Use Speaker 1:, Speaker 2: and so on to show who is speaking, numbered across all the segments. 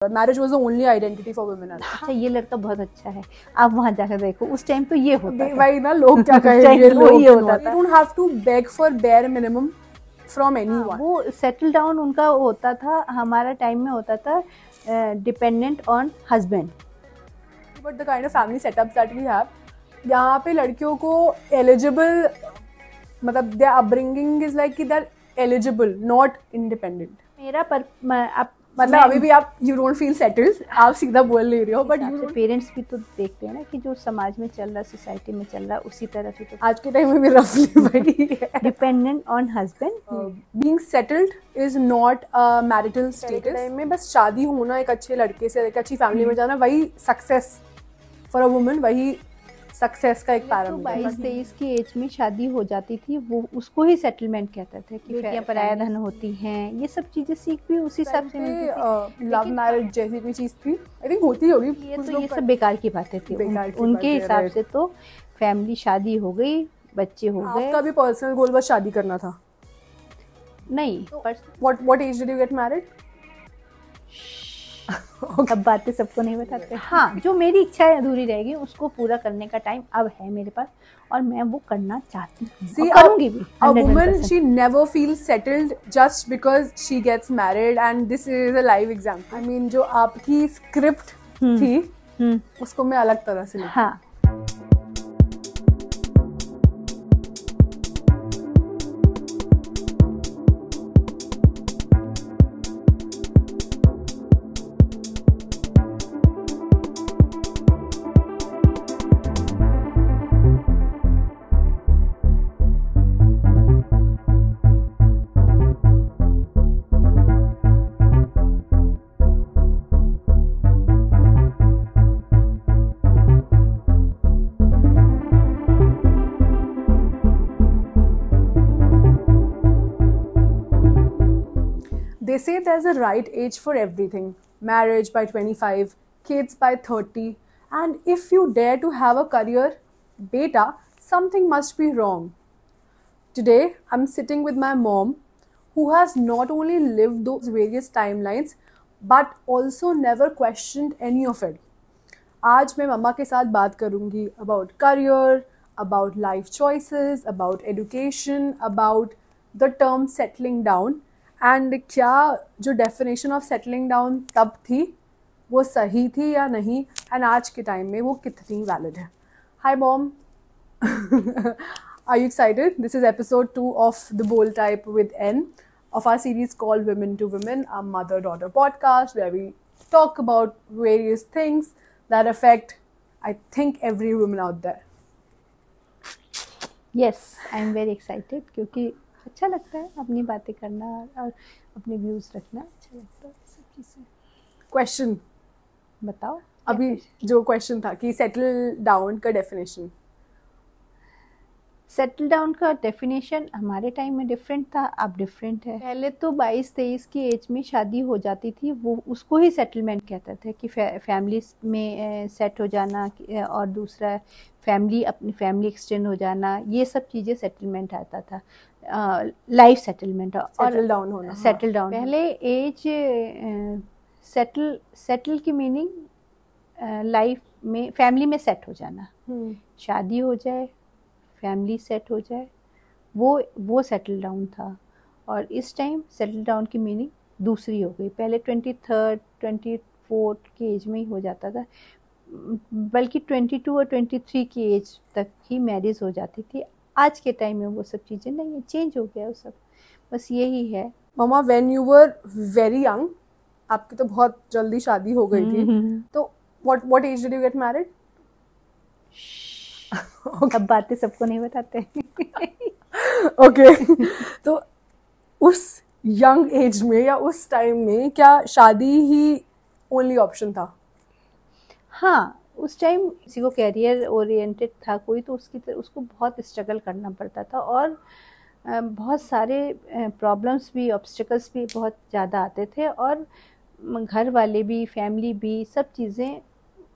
Speaker 1: Marriage was the only identity for women.
Speaker 2: अच्छा ये लड़का बहुत अच्छा है, आप वहाँ जाकर देखो। उस टाइम तो ये होता था
Speaker 1: भाई ना, लोग क्या कहेंगे, लोग ये होता था। You don't have to beg for bare minimum from anyone।
Speaker 2: वो सेटल डाउन उनका होता था, हमारा टाइम में होता था dependent on husband.
Speaker 1: But the kind of family setups that we have, यहाँ पे लड़कियों को एलिजिबल, मतलब देयर अपब्रिंगिंग इज लाइक कि they are eligible not independent.
Speaker 2: मेरा पर
Speaker 1: मतलब अभी भी आप यू डोंट फील सेटल्ड, आप सीधा बोल ले रहे हो, बट यू
Speaker 2: पेरेंट्स भी तो देखते हैं ना कि जो समाज में चल रहा है, सोसाइटी में चल रहा है, उसी तरह से तो
Speaker 1: आज के टाइम में भी रफली वही है।
Speaker 2: Dependent on husband.
Speaker 1: Being settled is not a marital status. Time में बस शादी होना, एक अच्छे लड़के से एक अच्छी फैमिली में जाना, वही सक्सेस फॉर अ वुमन, वही सक्सेस का एक पैरामीटर।
Speaker 2: 22-23 की एज में शादी हो जाती थी, वो उसको ही सेटलमेंट कहते थे कि बेटियां पराया धन होती हैं। ये सब चीजें सीख भी उसी हिसाब से मिलती थी।
Speaker 1: लव मैरिज जैसी कोई चीज थी, आई थिंक होती होगी।
Speaker 2: ये सब बेकार की बातें थी उनके हिसाब से। तो फैमिली, शादी हो गई, बच्चे हो गए।
Speaker 1: आपका भी पर्सनल गोल बस शादी करना था?
Speaker 2: नहीं।
Speaker 1: What age did you get married?
Speaker 2: अब बातें सबको नहीं बताते। हाँ, जो मेरी इच्छा अधूरी रहेगी उसको पूरा करने का टाइम अब है मेरे पास, और मैं वो करना चाहती हूँ और करूँगी भी।
Speaker 1: A woman, she never feels settled just because she gets married, and this is a live example. I mean, जो आपकी स्क्रिप्ट थी उसको मैं अलग तरह से लिखी।
Speaker 2: हाँ।
Speaker 1: They say there's a right age for everything. Marriage by 25, kids by 30, and if you dare to have a career, beta, something must be wrong. Today, I'm sitting with my mom, who has not only lived those various timelines, but also never questioned any of it. आज मैं मम्मा के साथ बात करूँगी about career, about life choices, about education, about the term settling down. And क्या जो definition of settling down तब थी वो सही थी या नहीं, एंड आज के टाइम में वो कितनी वैलिड है। Hi mom, are you excited? This is episode 2 of the bold type with an of our series called Women to Women, a mother-daughter podcast where we talk about various things that affect, I think, every woman out there.
Speaker 2: Yes, I am very excited क्योंकि अच्छा लगता है अपनी बातें करना और अपने views रखना, अच्छा लगता है सब चीज़ें।
Speaker 1: क्वेश्चन
Speaker 2: बताओ।
Speaker 1: अभी जो क्वेश्चन था कि सेटल डाउन का डेफिनेशन।
Speaker 2: सेटल डाउन का डेफिनेशन हमारे टाइम में डिफरेंट था, अब डिफरेंट है। पहले तो 22-23 की एज में शादी हो जाती थी, वो उसको ही सेटलमेंट कहते थे कि फैमिली में सेट हो जाना, और दूसरा फैमिली, अपनी फैमिली एक्सटेंड हो जाना, ये सब चीज़ें सेटलमेंट आता था। लाइफ सेटलमेंट और
Speaker 1: सेटल डाउन होना।
Speaker 2: सेटल डाउन पहले एज सेटल की मीनिंग लाइफ में, फैमिली में सेट हो जाना, शादी हो जाए, फैमिली सेट हो जाए, वो सेटल डाउन था। और इस टाइम सेटल डाउन की मीनिंग दूसरी हो गई। पहले 23rd 24th की एज में ही हो जाता था, बल्कि 22 और 23 की एज तक ही मैरिज हो जाती थी। आज के टाइम में वो सब चीज़ें नहीं है, चेंज हो गया वो सब, बस यही है।
Speaker 1: मामा, when you were very young, आपकी तो बहुत जल्दी शादी हो गई थी, तो what age did you get married?
Speaker 2: अब बातें सबको नहीं बताते।
Speaker 1: ओके तो उस यंग एज में या उस टाइम में क्या शादी ही ओनली ऑप्शन था?
Speaker 2: हाँ, उस टाइम किसी को कैरियर ओरिएंटेड था कोई, तो उसको बहुत स्ट्रगल करना पड़ता था, और बहुत सारे प्रॉब्लम्स भी, ऑब्स्टिकल्स भी बहुत ज़्यादा आते थे, और घर वाले भी, फैमिली भी, सब चीज़ें,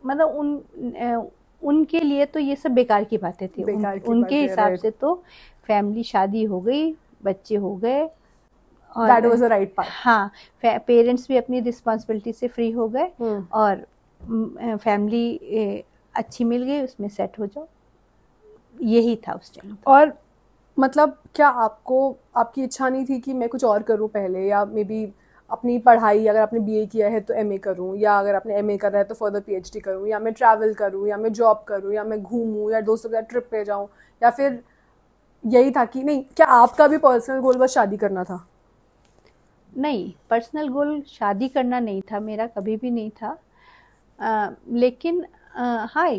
Speaker 2: मतलब उनके लिए तो ये सब बेकार की बातें थी। उनके हिसाब से तो फैमिली, शादी हो गई, बच्चे हो गए, और
Speaker 1: that was the right path.
Speaker 2: हाँ, पेरेंट्स भी अपनी रिस्पॉन्सिबिलिटी से फ्री हो गए और फैमिली अच्छी मिल गई, उसमें सेट हो जाओ, यही था उस टाइम।
Speaker 1: और मतलब क्या आपको, आपकी इच्छा नहीं थी कि मैं कुछ और करूं पहले, या मे बी अपनी पढ़ाई, अगर आपने बीए किया है तो एमए करूं, या अगर आपने एमए कर रहा है तो फर्दर पीएचडी करूं, या मैं ट्रैवल करूं, या मैं जॉब करूं, या मैं घूमूं, या दोस्तों के साथ ट्रिप पे जाऊं, या फिर यही था कि नहीं, क्या आपका भी पर्सनल गोल बस शादी करना था?
Speaker 2: नहीं, पर्सनल गोल शादी करना नहीं था मेरा, कभी भी नहीं था। लेकिन हाँ,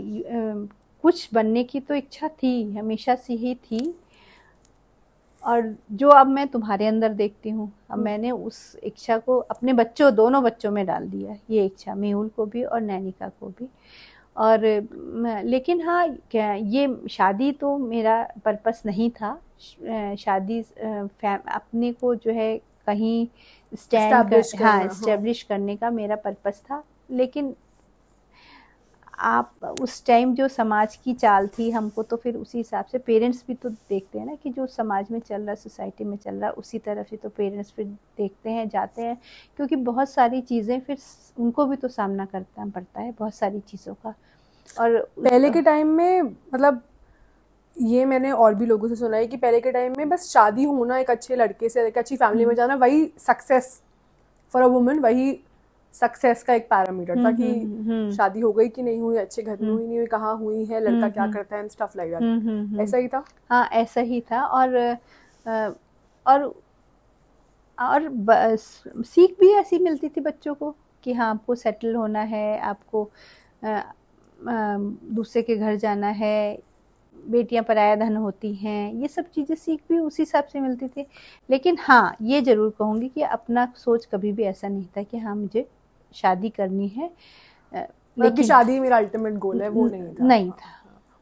Speaker 2: कुछ बनने की तो इच्छा थी, हमेशा से ही थी। और जो अब मैं तुम्हारे अंदर देखती हूँ, अब मैंने उस इच्छा को अपने दोनों बच्चों में डाल दिया, ये इच्छा, मेहुल को भी और नैनिका को भी। और लेकिन हाँ, ये शादी तो मेरा पर्पस नहीं था। शादी अपने को जो है कहीं एस्टेब्लिश करने का मेरा पर्पस था। लेकिन आप उस टाइम जो समाज की चाल थी, हमको तो फिर उसी हिसाब से, पेरेंट्स भी तो देखते हैं ना कि जो समाज में चल रहा है, सोसाइटी में चल रहा है, उसी तरफ से तो पेरेंट्स फिर देखते हैं, जाते हैं, क्योंकि बहुत सारी चीज़ें फिर उनको भी तो सामना करना पड़ता है बहुत सारी चीज़ों का। और
Speaker 1: पहले के टाइम में, मतलब ये मैंने और भी लोगों से सुना है कि पहले के टाइम में बस शादी होना, एक अच्छे लड़के से एक अच्छी फैमिली में जाना, वही सक्सेस फॉर अ वुमन, वही सक्सेस का एक पैरामीटर था कि शादी हो गई कि नहीं हुई, अच्छे घर में हुई नहीं हुई, कहाँ हुई है, लड़का क्या करता है, एंड स्टफ लाइक दैट। ऐसा ही था?
Speaker 2: हाँ, ऐसा ही था। और सीख भी ऐसी मिलती थी बच्चों को कि हाँ, आपको सेटल होना है, आपको दूसरे के घर जाना है, बेटियां पराया धन होती हैं, ये सब चीज़ें सीख भी उसी हिसाब से मिलती थी। लेकिन हाँ, ये ज़रूर कहूँगी कि अपना सोच कभी भी ऐसा नहीं था कि हाँ, मुझे शादी करनी है,
Speaker 1: लेकिन शादी मेरा अल्टीमेट गोल है, वो नहीं था।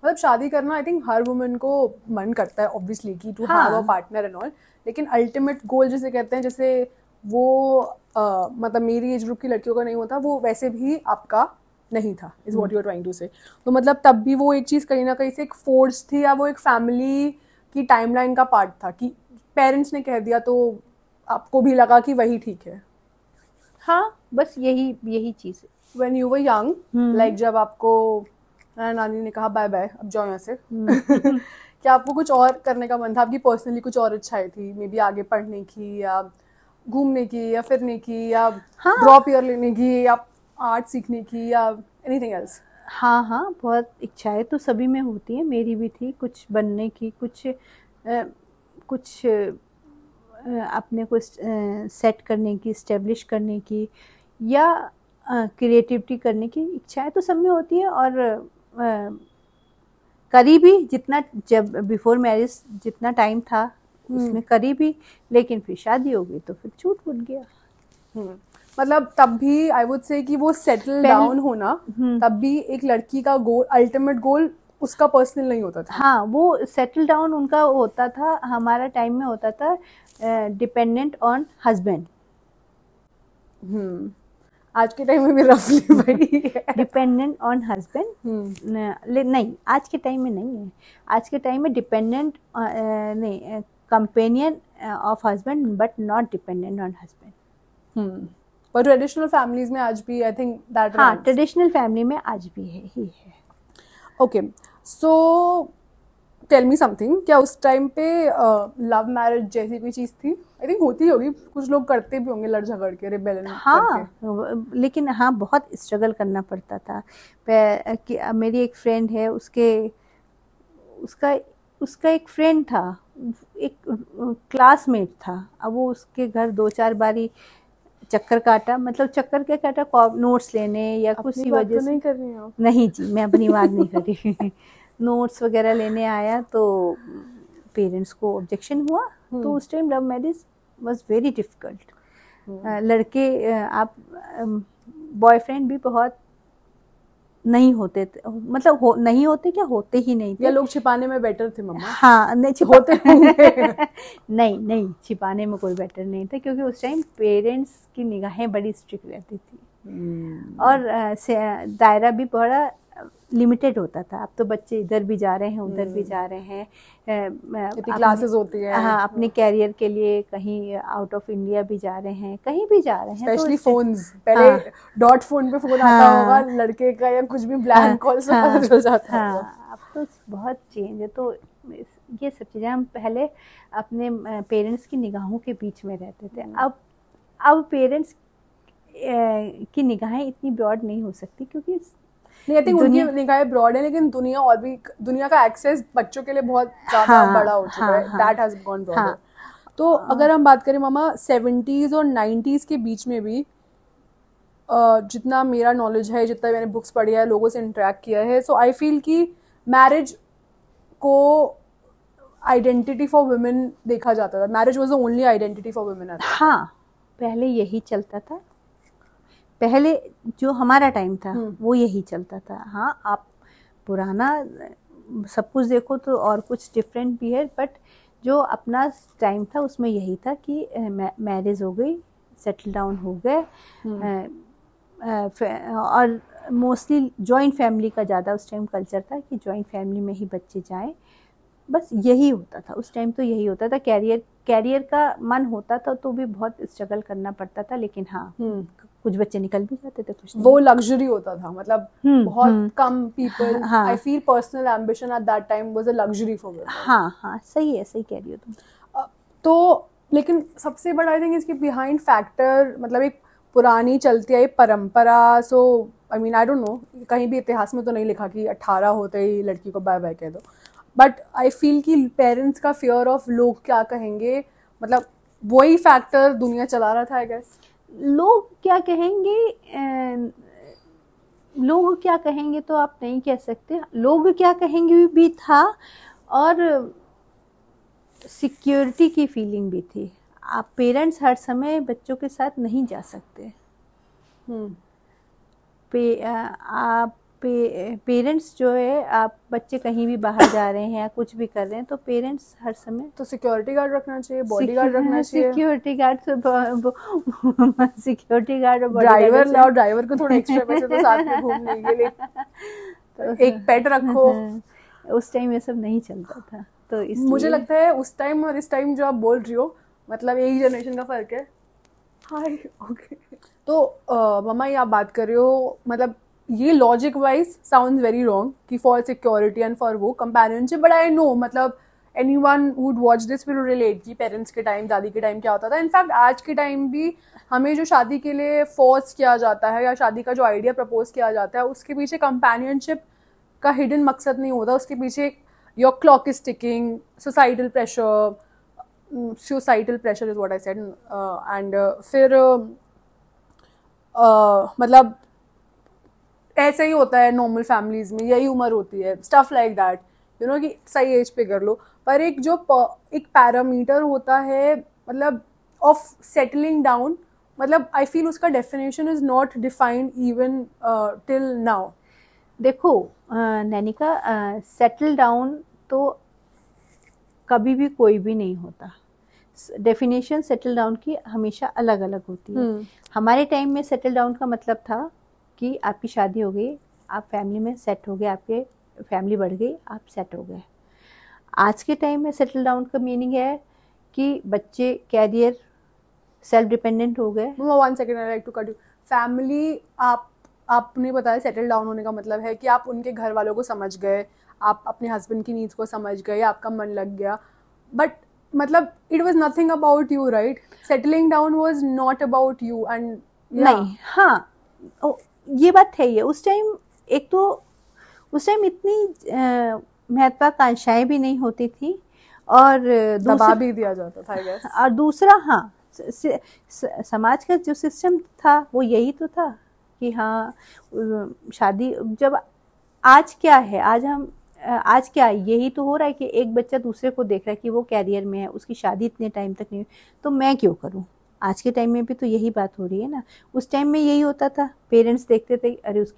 Speaker 1: मतलब शादी करना आई थिंक हर वुमन को मन करता है ऑब्वियसली कि to have a partner and all, लेकिन अल्टीमेट गोल जिसे कहते हैं, जैसे वो मतलब मेरी एज ग्रुप की लड़कियों का नहीं होता, वो वैसे भी आपका नहीं था, is what you are trying to say. तो मतलब तब भी वो एक चीज़ कहीं ना कहीं से एक फोर्स थी, या वो एक फैमिली की टाइमलाइन का पार्ट था कि पेरेंट्स ने कह दिया तो आपको भी लगा कि वही ठीक है?
Speaker 2: हाँ, बस यही चीज़ है।
Speaker 1: When you were young, like जब आपको नानी ने कहा बाय बाय, अब जाओ यहाँ से, क्या आपको कुछ और करने का मन था? आपकी पर्सनली कुछ और इच्छाएं थी, मे बी आगे पढ़ने की, या घूमने की, या फिरने की, या ड्रॉप ईयर लेने की, या आर्ट सीखने की, या एनीथिंग एल्स?
Speaker 2: हाँ, बहुत इच्छाएं तो सभी में होती हैं, मेरी भी थी, कुछ बनने की, कुछ अपने को सेट करने की, इस्टेब्लिश करने की, या क्रिएटिविटी करने की इच्छाएं तो सब में होती है। और करी भी, जितना जब बिफोर मैरिज जितना टाइम था उसमें करी भी, लेकिन फिर शादी हो गई तो फिर छूट गया।
Speaker 1: मतलब तब भी आई वुड से कि वो सेटल डाउन होना, तब भी एक लड़की का गोल, अल्टीमेट गोल उसका पर्सनल नहीं होता था।
Speaker 2: हाँ, वो सेटल डाउन उनका होता था, हमारा टाइम में होता था डिपेंडेंट ऑन हस्बैंड।
Speaker 1: आज के टाइम में भी रफली वही है,
Speaker 2: डिपेंडेंट ऑन हस्बैंड। नहीं, आज के टाइम में नहीं है। आज के टाइम में डिपेंडेंट नहीं, companion of husband but not dependent on husband.
Speaker 1: पर ट्रेडिशनल फैमिलीज में आज भी आई थिंक दैट,
Speaker 2: हाँ, ट्रेडिशनल फैमिली में आज भी है।
Speaker 1: Okay, so tell me something, क्या उस टाइम पे लव मैरिज जैसी कोई चीज़ थी? आई थिंक होती होगी, कुछ लोग करते भी होंगे लड़ झगड़ के, रिबेलियन
Speaker 2: करके। लेकिन हाँ, बहुत स्ट्रगल करना पड़ता था। मेरी एक फ्रेंड है, उसका एक फ्रेंड था, एक क्लासमेट था। अब वो उसके घर 2-4 बारी चक्कर काटा, मतलब चक्कर क्या काटा, नोट्स लेने या कुछ वजह से।
Speaker 1: नहीं कर रही हैं?
Speaker 2: नहीं जी, मैं अपनी बात नहीं कर रही। नोट्स वगैरह लेने आया तो पेरेंट्स को ऑब्जेक्शन हुआ, तो उस time love marriage was very difficult. लड़के, आप बॉयफ्रेंड भी बहुत नहीं होते थे, मतलब नहीं होते, क्या होते ही नहीं थे,
Speaker 1: या लोग छिपाने में बेटर थे मम्मा?
Speaker 2: हाँ, नहीं
Speaker 1: होते होंगे।
Speaker 2: नहीं, छिपाने में कोई बेटर नहीं था, क्योंकि उस टाइम पेरेंट्स की निगाहें बड़ी स्ट्रिक्ट रहती थी। और दायरा भी बड़ा लिमिटेड होता था। अब तो बच्चे इधर भी जा रहे हैं, उधर भी जा रहे हैं,
Speaker 1: क्लासेस होती है।
Speaker 2: हाँ, अपने कैरियर के लिए कहीं आउट ऑफ इंडिया भी जा रहे हैं, कहीं भी जा रहे हैं।
Speaker 1: स्पेशली फोन्स, पहले डॉट फोन पे फोन आता होगा लड़के का, या कुछ भी ब्लैंक कॉल से पता चल जाता है।
Speaker 2: अब तो बहुत चेंज है। तो ये सब चीज़ें, हम पहले अपने पेरेंट्स की निगाहों के बीच में रहते थे। अब पेरेंट्स की निगाहें इतनी ब्रॉड नहीं हो सकती, क्योंकि
Speaker 1: नहीं, आई थिंक उनकी निगाहें ब्रॉड है, लेकिन दुनिया का एक्सेस बच्चों के लिए बहुत ज्यादा बड़ा हो चुका है। That has gone broader. तो अगर हम बात करें मामा 70s और 90s के बीच में भी, जितना मेरा नॉलेज है, जितना मैंने बुक्स पढ़ी है, लोगों से इंटरेक्ट किया है, सो आई फील कि मैरिज को आइडेंटिटी फॉर वुमेन देखा जाता था। Marriage was the only identity for women.
Speaker 2: हाँ, पहले यही चलता था। पहले जो हमारा टाइम था वो यही चलता था। हाँ, आप पुराना सब कुछ देखो तो और कुछ डिफरेंट भी है, बट जो अपना टाइम था उसमें यही था कि मैरिज हो गई, सेटल डाउन हो गए, और मोस्टली जॉइंट फैमिली का ज़्यादा उस टाइम कल्चर था कि जॉइंट फैमिली में ही बच्चे जाएं। बस यही होता था उस टाइम, तो यही होता था। कैरियर का मन होता था तो भी बहुत स्ट्रगल करना पड़ता था, लेकिन हाँ, कुछ बच्चे निकल भी जाते थे, कुछ नहीं।
Speaker 1: वो लग्जरी होता था, मतलब बहुत come people, I feel personal ambition at that time was a luxury for women.
Speaker 2: हाँ, सही है, सही कह रही हो तुम।
Speaker 1: तो लेकिन सबसे बड़ा आई थिंक इसके बिहाइंड फैक्टर, मतलब एक पुरानी चलती आई परंपरा। So I mean, I don't know, कहीं भी इतिहास में तो नहीं लिखा कि 18 होते ही लड़की को बाय बाय कह दो, बट आई फील कि पेरेंट्स का फियर ऑफ लोग क्या कहेंगे, मतलब वही फैक्टर दुनिया चला रहा था आई गेस।
Speaker 2: लोग क्या कहेंगे, लोग क्या कहेंगे तो आप नहीं कह सकते। लोग क्या कहेंगे भी था, और सिक्योरिटी की फीलिंग भी थी। आप पेरेंट्स हर समय बच्चों के साथ नहीं जा सकते। आप पेरेंट्स जो है, आप बच्चे कहीं भी बाहर जा रहे हैं या कुछ भी कर रहे हैं, तो पेरेंट्स हर समय
Speaker 1: तो सिक्योरिटी गार्ड रखना चाहिए, बॉडी गार्ड रखना चाहिए।
Speaker 2: सिक्योरिटी गार्ड सिक्योरिटी गार्ड और
Speaker 1: ड्राइवर लाओ, ड्राइवर को थोड़ा एक्स्ट्रा पैसे तो साथ में घूमने के लिए, तो एक पेट रखो।
Speaker 2: उस टाइम ये सब नहीं चलता था, तो इसलिए
Speaker 1: मुझे लगता है उस टाइम और इस टाइम जो आप बोल रही हो, मतलब एक ही जनरेशन का फर्क है। हाय, ओके। तो मम्मा, ये आप बात कर रहे हो, मतलब ये logic wise sounds very wrong कि फॉर सिक्योरिटी एंड फॉर वो कंपेनियनशिप, बट आई नो, मतलब anyone would watch this will relate कि पेरेंट्स के टाइम, दादी के टाइम क्या होता था। इनफैक्ट आज के टाइम भी हमें जो शादी के लिए फोर्स किया जाता है, या शादी का जो आइडिया प्रपोज किया जाता है, उसके पीछे कंपेनियनशिप का हिडन मकसद नहीं होता। उसके पीछे your clock is ticking, societal pressure is what I said, and फिर मतलब ऐसे ही होता है नॉर्मल फैमिलीज में, यही उम्र होती है, stuff like that, you know, कि सही एज पे कर लो। पर एक पैरामीटर होता है, मतलब ऑफ सेटलिंग डाउन, मतलब आई फील उसका definition is not defined even till now.
Speaker 2: देखो नैनिका, सेटल डाउन तो कभी भी कोई भी नहीं होता। डेफिनेशन सेटल डाउन की हमेशा अलग अलग होती है। हमारे टाइम में सेटल डाउन का मतलब था कि आपकी शादी हो गई, आप फैमिली में सेट हो गए, आपके फैमिली बढ़ गई, आप सेट हो गए। आज के टाइम में सेटल डाउन का मीनिंग है कि बच्चे, कैरियर, सेल्फ डिपेंडेंट हो गए।
Speaker 1: One second, I like to cut you. Family, आपने बताया सेटल डाउन होने का मतलब है कि आप उनके घर वालों को समझ गए, आप अपने हस्बैंड की नीड्स को समझ गए, आपका मन लग गया, बट मतलब it was nothing about you, right? Settling down was not about you and
Speaker 2: नहीं, हाँ, ये बात है। ये उस टाइम, एक तो उस टाइम इतनी महत्वाकांक्षाएं भी नहीं होती थी, और
Speaker 1: दबा भी दिया जाता था, I guess।
Speaker 2: और दूसरा, हाँ, समाज का जो सिस्टम था वो यही तो था कि हाँ, शादी, जब आज क्या है, आज क्या यही तो हो रहा है कि एक बच्चा दूसरे को देख रहा है कि वो कैरियर में है, उसकी शादी इतने टाइम तक नहीं, तो मैं क्यों करूं। आज के टाइम में भी तो यही बात हो रही है ना। उस टाइम में यही होता था, पेरेंट्स देखते थे, अरे उस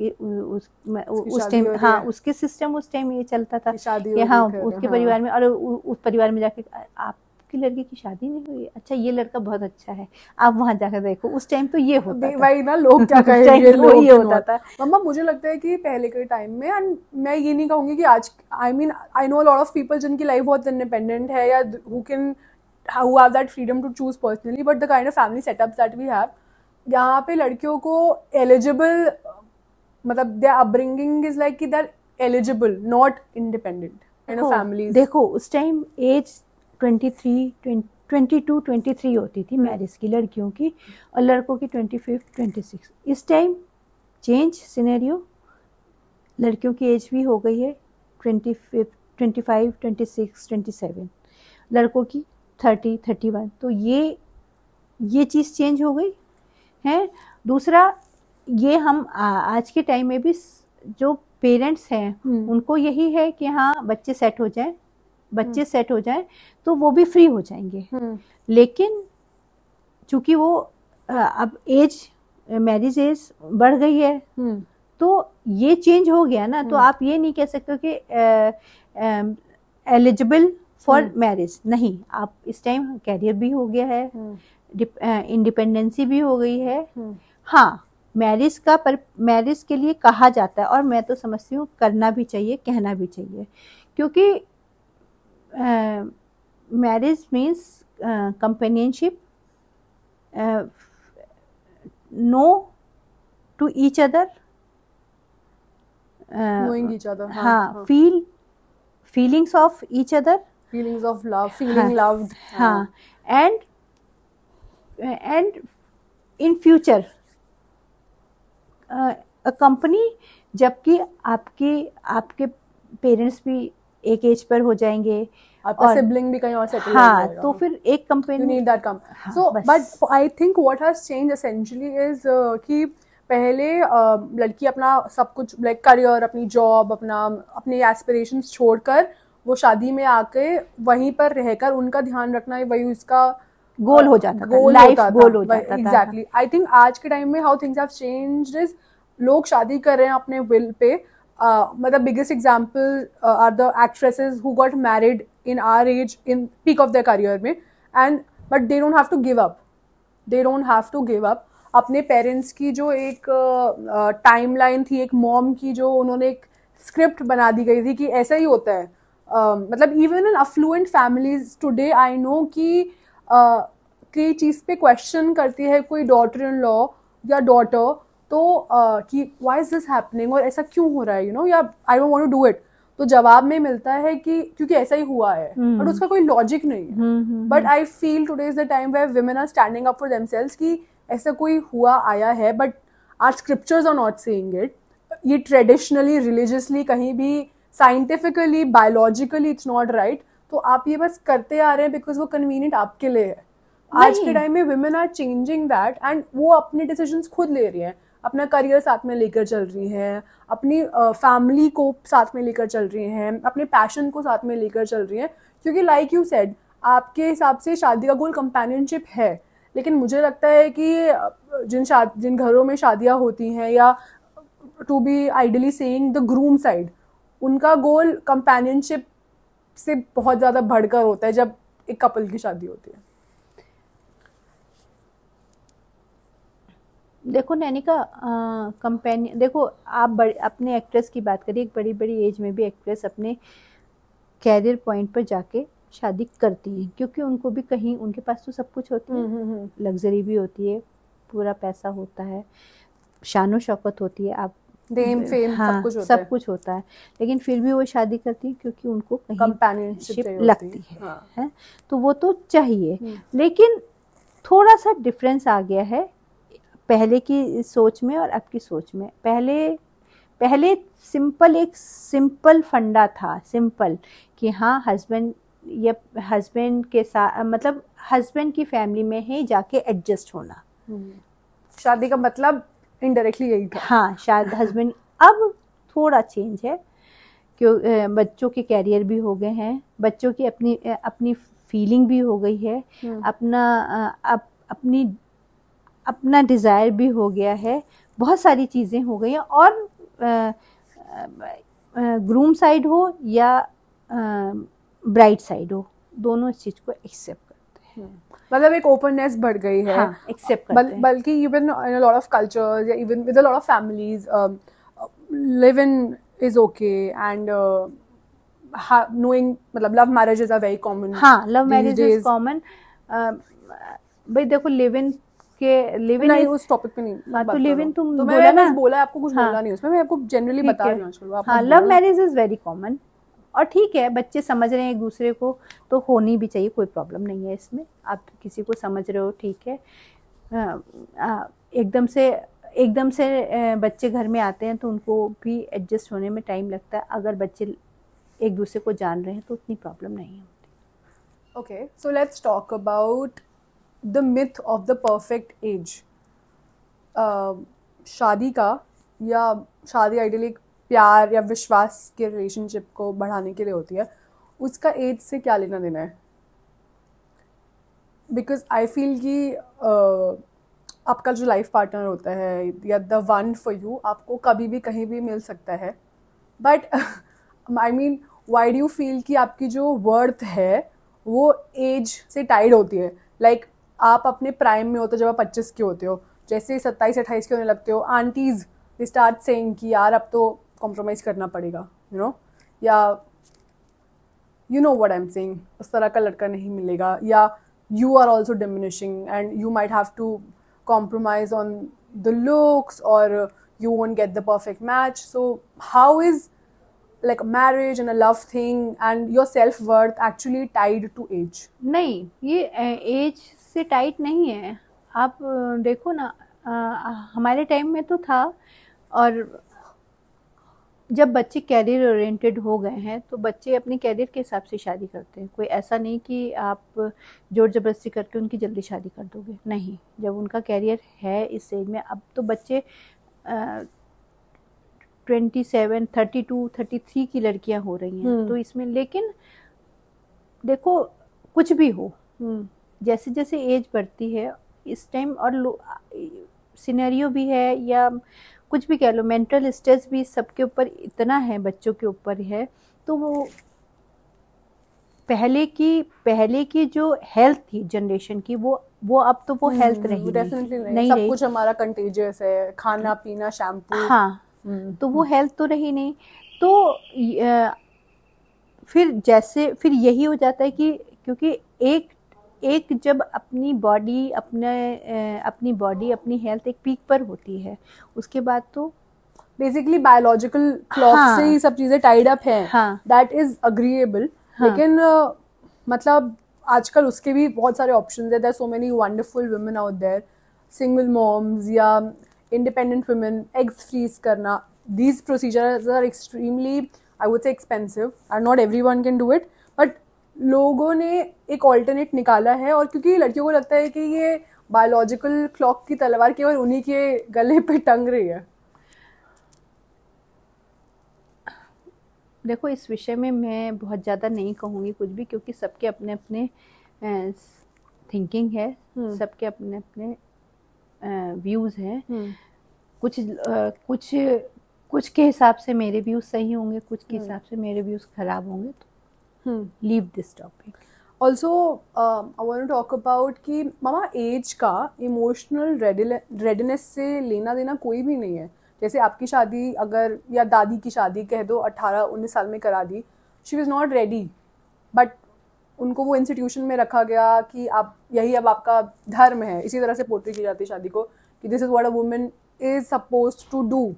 Speaker 2: टाइम, हाँ, उसके सिस्टम उस टाइम ये चलता था कि हाँ, उसके परिवार में, और उस परिवार में जाके आपकी लड़की की शादी नहीं हुई, अच्छा ये लड़का बहुत अच्छा है, आप वहां जाकर देखो। उस टाइम तो ये होता था
Speaker 1: भाई ना, लोग क्या
Speaker 2: उस
Speaker 1: कहेंगे,
Speaker 2: टाइम तो
Speaker 1: लोग
Speaker 2: ये होता था।
Speaker 1: मम्मा मुझे लगता है कि पहले के टाइम में, एंड मैं ये नहीं कहूंगी कि आज, आई mean I know lot of people जिनकी लाइफ बहुत इंडिपेंडेंट है, या who have that freedom to choose personally, but the kind of family setups that we have, यहाँ पे लड़कियों को एलिजिबल, मतलब their upbringing is like कि they're eligible, not independent kind of families.
Speaker 2: देखो उस टाइम एज 22-23 होती थी मैरिज की लड़कियों की, और लड़कों की 25-26। इस टाइम चेंज सिनेरियो, लड़कियों की एज भी हो गई है 25-26-27, लड़कों की 30-31। तो ये चीज़ चेंज हो गई है। दूसरा, ये हम आज के टाइम में भी जो पेरेंट्स हैं उनको यही है कि हाँ बच्चे सेट हो जाएं, बच्चे सेट हो जाएं तो वो भी फ्री हो जाएंगे। लेकिन चूंकि वो अब एज, मैरिज एज बढ़ गई है, तो ये चेंज हो गया ना। तो आप ये नहीं कह सकते कि एलिजिबल फॉर मैरिज नहीं, आप इस टाइम कैरियर भी हो गया है, इंडिपेंडेंसी भी हो गई है। हाँ, मैरिज के लिए कहा जाता है, और मैं तो समझती हूँ करना भी चाहिए, कहना भी चाहिए, क्योंकि marriage means companionship, know to each other,
Speaker 1: knowing each other,
Speaker 2: हाँ, feelings of each other,
Speaker 1: feelings of love, feeling loved,
Speaker 2: हाँ, and in future a company, जबकि आपके पेरेंट्स भी एक एज पर हो जाएंगे,
Speaker 1: आपका सिबलिंग भी कहीं और सेटल हो
Speaker 2: हाँ,
Speaker 1: जाएगा,
Speaker 2: तो फिर एक company,
Speaker 1: you need that company. So but I think what has changed essentially is कि पहले लड़की अपना सब कुछ, लाइक करियर, अपनी जॉब, अपने एस्पिरेशंस छोड़कर वो शादी में आके वहीं पर रहकर उनका ध्यान रखना, वही उसका
Speaker 2: गोल हो जाता था, लाइफ गोल हो जाता था।
Speaker 1: एग्जैक्टली। आई थिंक आज के टाइम में how things have changed is, लोग शादी कर रहे हैं अपने विल पे। मतलब biggest example are the actresses who got married in our age, in peak of their career में, and but they don't have to give up अपने पेरेंट्स की जो एक टाइमलाइन थी, एक मॉम की जो उन्होंने एक स्क्रिप्ट बना दी गई थी कि ऐसा ही होता है। मतलब even in affluent families today I know कि कई चीज़ पे क्वेश्चन करती है कोई डॉटर इन लॉ या डॉटर, तो कि व्हाई इज दिस हैपनिंग, और ऐसा क्यों हो रहा है, या I don't want to do it, तो जवाब में मिलता है कि क्योंकि ऐसा ही हुआ है, बट उसका कोई लॉजिक नहीं है। But I feel today is the time where women are standing up for themselves कि ऐसा कोई हुआ आया है, but our scriptures are not saying it. ये ट्रेडिशनली, रिलीजियसली, कहीं भी scientifically, biologically it's not right. तो आप ये बस करते आ रहे हैं बिकॉज वो कन्वीनियंट आपके लिए है। आज के टाइम में women are changing that, and वो अपने डिसीजंस खुद ले रही हैं, अपना करियर साथ में लेकर चल रही हैं, अपनी फैमिली को साथ में लेकर चल रही हैं, अपने पैशन को साथ में लेकर चल रही हैं। क्योंकि लाइक यू सेड, आपके हिसाब से शादी का गोल कंपेनियनशिप है, लेकिन मुझे लगता है कि जिन घरों में शादियां होती हैं, या to be ideally saying the groom side, उनका गोल कंपेनियनशिप से बहुत ज़्यादा बढ़कर होता है जब एक कपल की शादी होती है।
Speaker 2: देखो नैनिका, कंपेनियन, देखो आप अपने एक्ट्रेस की बात करिए, एक बड़ी बड़ी एज में भी एक्ट्रेस अपने कैरियर पॉइंट पर जाके शादी करती हैं, क्योंकि उनको भी कहीं, उनके पास तो सब कुछ होती है, लग्जरी भी होती है, पूरा पैसा होता है, शानो शौकत होती है, आप
Speaker 1: फेम,
Speaker 2: हाँ, सब कुछ होता है, लेकिन फिर भी वो शादी करती है क्योंकि उनको कहीं कंपेनियनशिप लगती है, हाँ। है, तो वो तो चाहिए। लेकिन थोड़ा सा डिफरेंस आ गया है पहले की सोच में और अब की सोच में। पहले एक सिंपल फंडा था, सिंपल, कि हाँ हस्बैंड के साथ, मतलब हस्बैंड की फैमिली में ही जाके एडजस्ट होना,
Speaker 1: शादी का मतलब इनडायरेक्टली यही था।
Speaker 2: हाँ, शायद हस्बैंड। अब थोड़ा चेंज है, क्यों बच्चों के कैरियर भी हो गए हैं, बच्चों की अपनी फीलिंग भी हो गई है, अपना डिज़ायर भी हो गया है, बहुत सारी चीज़ें हो गई हैं। और ग्रूम साइड हो या ब्राइड साइड हो, दोनों इस चीज़ को एक्सेप्ट
Speaker 1: मतलब एक ओपननेस बढ़ गई है,
Speaker 2: हाँ, एक्सेप्ट करते हैं।
Speaker 1: बल्कि even in a lot of cultures या even with a lot of families live in is okay and knowing, मतलब love marriages are very common.
Speaker 2: हाँ, लव मैरिज इज कॉमन। भाई देखो, लिव इन
Speaker 1: नहीं, उस टॉपिक पे नहीं
Speaker 2: हाँ, तो लिव इन तुम
Speaker 1: तो
Speaker 2: बोला ना,
Speaker 1: बस बोला, आपको कुछ
Speaker 2: हाँ,
Speaker 1: बोलना नहीं उसमें, मैं आपको जनरली बता रही हूँ आजकल।
Speaker 2: हाँ, love marriage is very common, और ठीक है, बच्चे समझ रहे हैं एक दूसरे को, तो होनी भी चाहिए, कोई प्रॉब्लम नहीं है इसमें। आप किसी को समझ रहे हो, ठीक है। एकदम से बच्चे घर में आते हैं तो उनको भी एडजस्ट होने में टाइम लगता है। अगर बच्चे एक दूसरे को जान रहे हैं तो उतनी प्रॉब्लम नहीं होती।
Speaker 1: Okay, so let's talk about the myth of the perfect age. शादी का, या शादी आइडियली प्यार या विश्वास के रिलेशनशिप को बढ़ाने के लिए होती है, उसका एज से क्या लेना देना है? बिकॉज आई फील कि आपका जो लाइफ पार्टनर होता है या द वन फॉर यू, आपको कभी भी कहीं भी मिल सकता है, but I mean why do you feel कि आपकी जो वर्थ है वो एज से टाइड होती है? लाइक आप अपने प्राइम में होते हो जब आप 25 के होते हो, जैसे 27-28 के होने लगते हो, आंटीज दे स्टार्ट सेइंग कि यार अब तो कॉम्प्रोमाइज करना पड़ेगा, यू नो, या you know what I am saying, उस तरह का लड़का नहीं मिलेगा, या you are also diminishing and you might have to compromise on the looks, or you won't get the perfect match. So how is like marriage and a love thing and your self-worth actually tied to age?
Speaker 2: नहीं, ये as से tight नहीं है। आप देखो ना, हमारे time में तो था, और जब बच्चे कैरियर ओरिएंटेड हो गए हैं तो बच्चे अपने कैरियर के हिसाब से शादी करते हैं। कोई ऐसा नहीं कि आप जोर जबरदस्ती करके उनकी जल्दी शादी कर दोगे, नहीं। जब उनका कैरियर है इस एज में, अब तो बच्चे 27, 32, 33 की लड़कियां हो रही हैं, तो इसमें, लेकिन देखो कुछ भी हो, जैसे जैसे एज बढ़ती है इस टाइम, और सिनेरियो भी है या कुछ भी कह लो, मेंटल स्ट्रेस भी सबके ऊपर इतना है, बच्चों के ऊपर है, तो वो पहले की जो हेल्थ थी जनरेशन की, वो अब तो वो हेल्थ रही
Speaker 1: नहीं सब कुछ हमारा कंटेजियस है, खाना पीना शैम्पू,
Speaker 2: हाँ, तो वो हेल्थ तो रही नहीं। तो फिर यही हो जाता है कि क्योंकि एक जब अपनी बॉडी अपनी हेल्थ एक पीक पर होती है, उसके बाद तो
Speaker 1: बेसिकली बायोलॉजिकल क्लॉक से ही सब चीजें टाइड अप हैं, दैट इज अग्रीएबल। लेकिन मतलब आजकल उसके भी बहुत सारे ऑप्शंस है, there so many wonderful women out there, single moms या इंडिपेंडेंट वुमेन, एग्स फ्रीज करना, these procedures are extremely, I would say expensive and not everyone can do it, but लोगों ने एक ऑल्टरनेट निकाला है। और क्योंकि लड़कियों को लगता है कि ये बायोलॉजिकल क्लॉक की तलवार केवल उन्हीं के गले पे टंग रही है।
Speaker 2: देखो, इस विषय में मैं बहुत ज़्यादा नहीं कहूँगी कुछ भी, क्योंकि सबके अपने अपने थिंकिंग है, सबके अपने अपने व्यूज़ हैं। कुछ के हिसाब से मेरे व्यूज़ सही होंगे, कुछ के हिसाब से मेरे व्यूज़ खराब होंगे, तो leave this topic.
Speaker 1: Also I want to talk about कि मामा एज का इमोशनल रेडीनेस से लेना देना कोई भी नहीं है। जैसे आपकी शादी अगर, या दादी की शादी कह दो 18-19 साल में करा दी, she was not ready, but उनको वो इंस्टीट्यूशन में रखा गया कि आप यही अब आपका धर्म है। इसी तरह से पोर्ट्री की जाती है शादी को कि this is what a woman is supposed to do,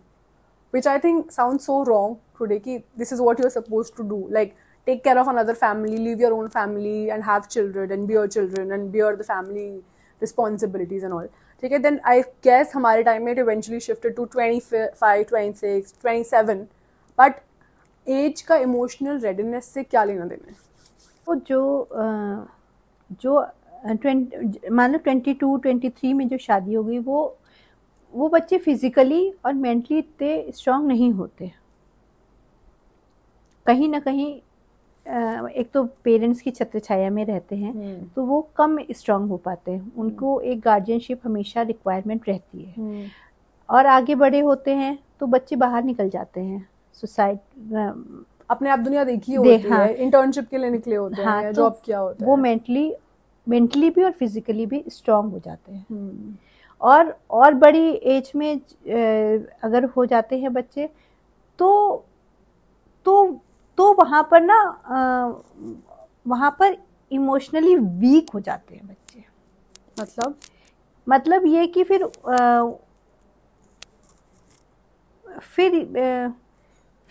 Speaker 1: which I think sounds so wrong today कि this is what you're supposed to do, like take care of another family, leave your own family and have children and bear children and bear the family responsibilities and all. ठीक है, then I guess हमारे time में it eventually shifted to 25, 26, 27, but age का emotional readiness से क्या लेना देना है?
Speaker 2: तो जो मान लो 22, 23 में जो शादी हो गई, वो बच्चे फिजिकली और मेंटली इतने स्ट्रांग नहीं होते। कहीं ना कहीं एक तो पेरेंट्स की छत्र छाया में रहते हैं, तो वो कम स्ट्रांग हो पाते हैं, उनको एक गार्जियनशिप हमेशा रिक्वायरमेंट रहती है। और आगे बड़े होते हैं तो बच्चे बाहर निकल जाते हैं,
Speaker 1: अपने आप दुनिया देखी होती है, इंटर्नशिप के लिए निकले होते हैं, जॉब किया होता है,
Speaker 2: वो मेंटली मेंटली भी और फिजिकली भी स्ट्रांग हो जाते हैं। और बड़ी एज में अगर हो जाते हैं बच्चे तो वहाँ पर ना वहाँ पर इमोशनली वीक हो जाते हैं बच्चे। मतलब ये कि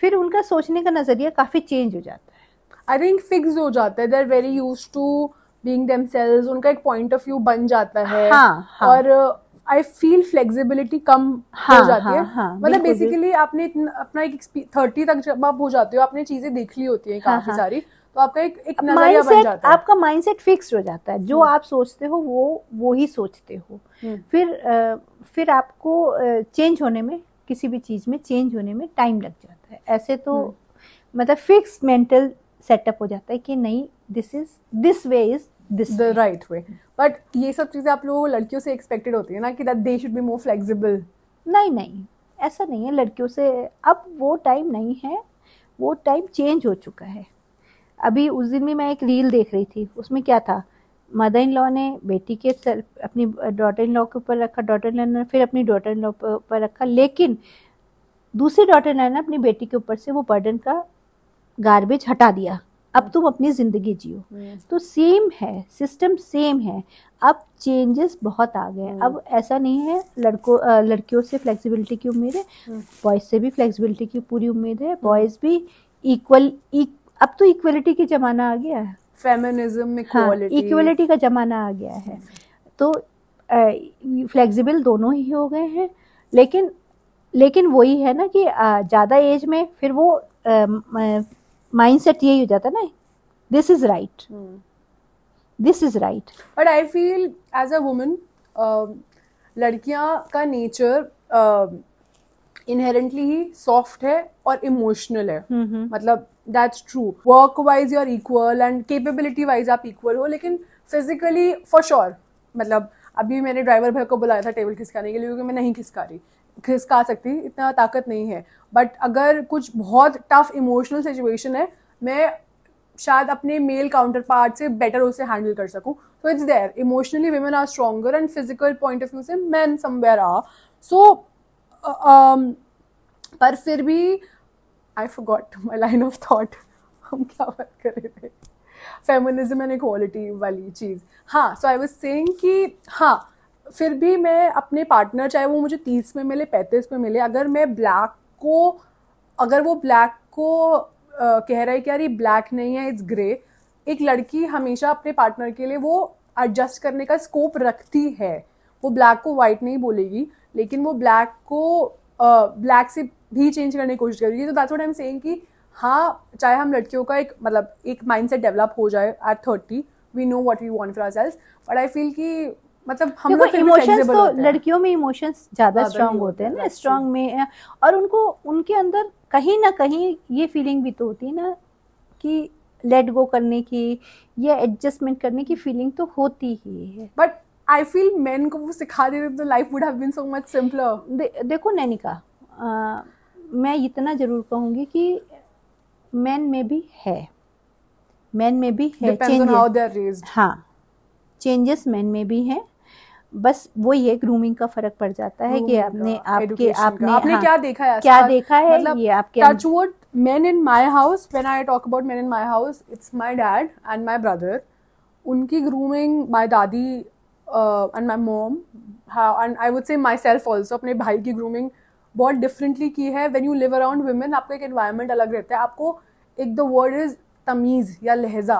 Speaker 2: फिर उनका सोचने का नजरिया काफी चेंज हो जाता है।
Speaker 1: आई थिंक फिक्स हो जाता है, they are very used to being themselves, उनका एक पॉइंट ऑफ व्यू बन जाता है।
Speaker 2: हाँ।
Speaker 1: और आई फील फ्लेक्सिबिलिटी कम हो जाती है। मतलब बेसिकली आपने अपना एक 30 तक जब आप हो जाते हो, आपने चीजें देख ली होती हैं काफी सारी, तो आपका एक नजरिया बन जाता है,
Speaker 2: आपका माइंडसेट फिक्स हो जाता है। जो आप सोचते हो वो ही सोचते हो। फिर आपको चेंज होने में, किसी भी चीज में चेंज होने में टाइम लग जाता है। ऐसे तो मतलब फिक्स मेंटल सेटअप हो जाता है कि नहीं, this way is this
Speaker 1: the right way. But ये सब चीजें आप लोगों लड़कियों से एक्सपेक्टेड होती है ना, कि that they should be more flexible.
Speaker 2: नहीं, ऐसा नहीं है लड़कियों से। अब वो टाइम नहीं है, वो टाइम चेंज हो चुका है। अभी उस दिन भी मैं एक रील देख रही थी, उसमें क्या था, मदर इन लॉ ने बेटी के अपनी डॉटर इन लॉ के ऊपर रखा, डॉटर इन लॉ ने फिर अपनी डॉटर इन लॉ के ऊपर रखा, लेकिन दूसरी डॉटर इन लॉ ने अपनी बेटी के ऊपर से वो बर्डन का गार्बेज हटा दिया। अब तुम अपनी जिंदगी जियो। तो सेम है, सिस्टम सेम है। अब चेंजेस बहुत आ गए। अब ऐसा नहीं है लड़कियों से फ्लेक्सिबिलिटी की उम्मीद है, बॉयज से भी फ्लेक्सिबिलिटी की पूरी उम्मीद है। बॉयज भी अब तो इक्वलिटी की जमाना आ गया है,
Speaker 1: फेमिनिज्म,
Speaker 2: इक्वलिटी का जमाना आ गया है। तो फ्लेक्सिबल दोनों ही हो गए हैं। लेकिन वही है ना कि ज्यादा एज में फिर वो माइंडसेट यही हो जाता है ना, this is right, this is right.
Speaker 1: But I feel as a woman, लड़कियां का नेचर इनहेरेंटली ही सॉफ्ट है और इमोशनल है। मतलब that's true. Work wise you are equal and capability wise आप इक्वल हो, लेकिन फिजिकली फॉर श्योर। मतलब अभी मैंने ड्राइवर भाई को बुलाया था टेबल खिसकाने के लिए, क्योंकि मैं नहीं खिसका सकती, इतना ताकत नहीं है। बट अगर कुछ बहुत टफ इमोशनल सिचुएशन है, मैं शायद अपने मेल काउंटर पार्ट से बेटर उसे हैंडल कर सकूं। So it's there, emotionally women are stronger and physical point of view से men somewhere are. So पर फिर भी I forgot my line of thought. हम क्या बात कर रहे थे? फेमिनिज्म एंड इक्वालिटी वाली चीज़। हाँ, सो आई वाज सेइंग कि हाँ, फिर भी मैं अपने पार्टनर, चाहे वो मुझे 30 में मिले, 35 में मिले, अगर वो ब्लैक को कह रहा है कि यार ये ब्लैक नहीं है, इट्स ग्रे, एक लड़की हमेशा अपने पार्टनर के लिए वो एडजस्ट करने का स्कोप रखती है। वो ब्लैक को वाइट नहीं बोलेगी, लेकिन वो ब्लैक को ब्लैक से भी चेंज करने की कोशिश करेगी। तो that's what I am saying कि हाँ, चाहे हम लड़कियों का एक माइंडसेट डेवलप हो जाए at 30, we know what we want for ourselves, but I feel कि मतलब हम लोग
Speaker 2: इमोशंस तो लड़कियों में इमोशंस ज्यादा स्ट्रांग होते हैं ना, स्ट्रांग में। और उनके अंदर कहीं ना कहीं ये फीलिंग भी तो होती है ना कि लेट गो करने की या एडजस्टमेंट करने की फीलिंग तो होती ही है।
Speaker 1: बट आई फील मेन को वो सिखा देते तो life would have been so much simpler.
Speaker 2: देखो नैनिका, मैं इतना जरूर कहूंगी कि मेन में भी है,
Speaker 1: Depends on how they are raised.
Speaker 2: हाँ, चेंजेस मेन में भी हैं। बस वही है, ग्रूमिंग का फर्क पड़ जाता है कि आपने
Speaker 1: क्या देखा है,
Speaker 2: मतलब ये आपके
Speaker 1: touch wood, men in my house, when I talk about men in my house, it's my dad and my brother. उनकी ग्रूमिंग, my दादी and my mom, and I would say myself also, अपने भाई की grooming बहुत differently की है। When you live around women, आपका एक एनवायरनमेंट अलग रहता है। आपको एक द वर्ड इज तमीज या लहजा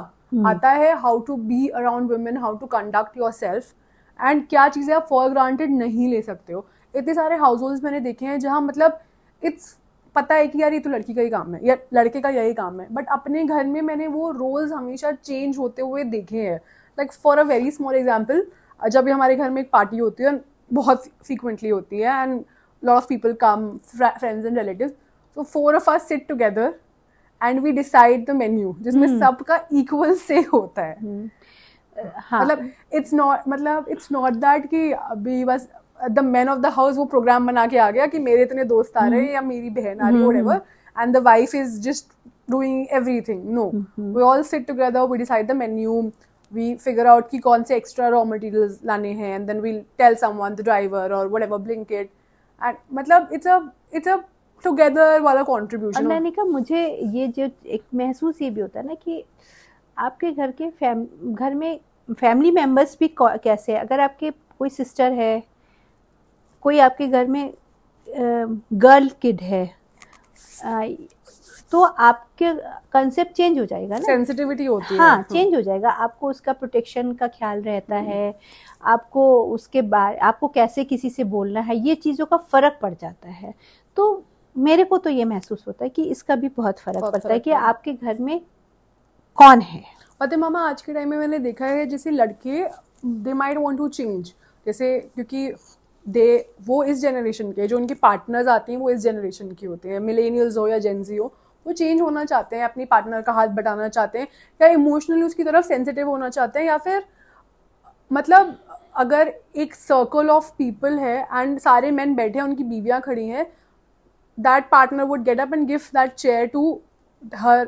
Speaker 1: आता है, how to be around women, how to conduct yourself, and क्या चीज़ें आप फॉर ग्रांटेड नहीं ले सकते हो। इतने सारे हाउस होल्ड्स मैंने देखे हैं जहाँ मतलब इट्स पता है कि यार ये तो लड़की का ही काम है या लड़के का यही काम है, बट अपने घर में मैंने वो रोल्स हमेशा चेंज होते हुए देखे हैं। Like for a very small example, जब भी हमारे घर में एक पार्टी होती है, बहुत फ्रीक्वेंटली होती है, and lot of people come, friends and relatives, so 4 of us sit together and we decide the menu, जिसमें सबका equal से होता है। मतलब it's not that कि अभी बस the man of the house वो प्रोग्राम बना के आ गया कि मेरे इतने दोस्त आ रहे हैं या मेरी बहन आ रही है, whatever, and the wife is just doing everything. No, we all sit together, we decide the menu, we figure out कि कौन से extra raw materials लाने हैं, and then we'll tell someone, the driver or whatever, Blinkit, and मतलब it's a together वाला contribution.
Speaker 2: और मैंने कहा मुझे ये जो एक महसूस ये भी होता है ना कि आपके घर के घर में फैमिली मेंबर्स भी कैसे है, अगर आपके कोई सिस्टर है, कोई आपके घर में गर्ल किड है, तो आपके कंसेप्ट चेंज हो जाएगा ना,
Speaker 1: सेंसिटिविटी होती है,
Speaker 2: हाँ चेंज हो जाएगा, आपको उसका प्रोटेक्शन का ख्याल रहता है, आपको उसके बाद आपको कैसे किसी से बोलना है, ये चीज़ों का फ़र्क पड़ जाता है। तो मेरे को तो ये महसूस होता है कि इसका भी बहुत फ़र्क पड़ता है कि आपके घर में कौन है।
Speaker 1: पता मामा आज के टाइम में मैंने देखा है जैसे लड़के they might want to change, जैसे क्योंकि वो इस जनरेशन के, जो उनके पार्टनर्स आते हैं वो इस जनरेशन के होते हैं, मिलेनियल्स हो या जेनजी हो, वो चेंज होना चाहते हैं, अपनी पार्टनर का हाथ बटाना चाहते हैं, या इमोशनली उसकी तरफ सेंसिटिव होना चाहते हैं, या फिर मतलब अगर एक सर्कल ऑफ पीपल है एंड सारे मेन बैठे हैं, उनकी बीवियां खड़ी हैं, that partner would get up and give that chair to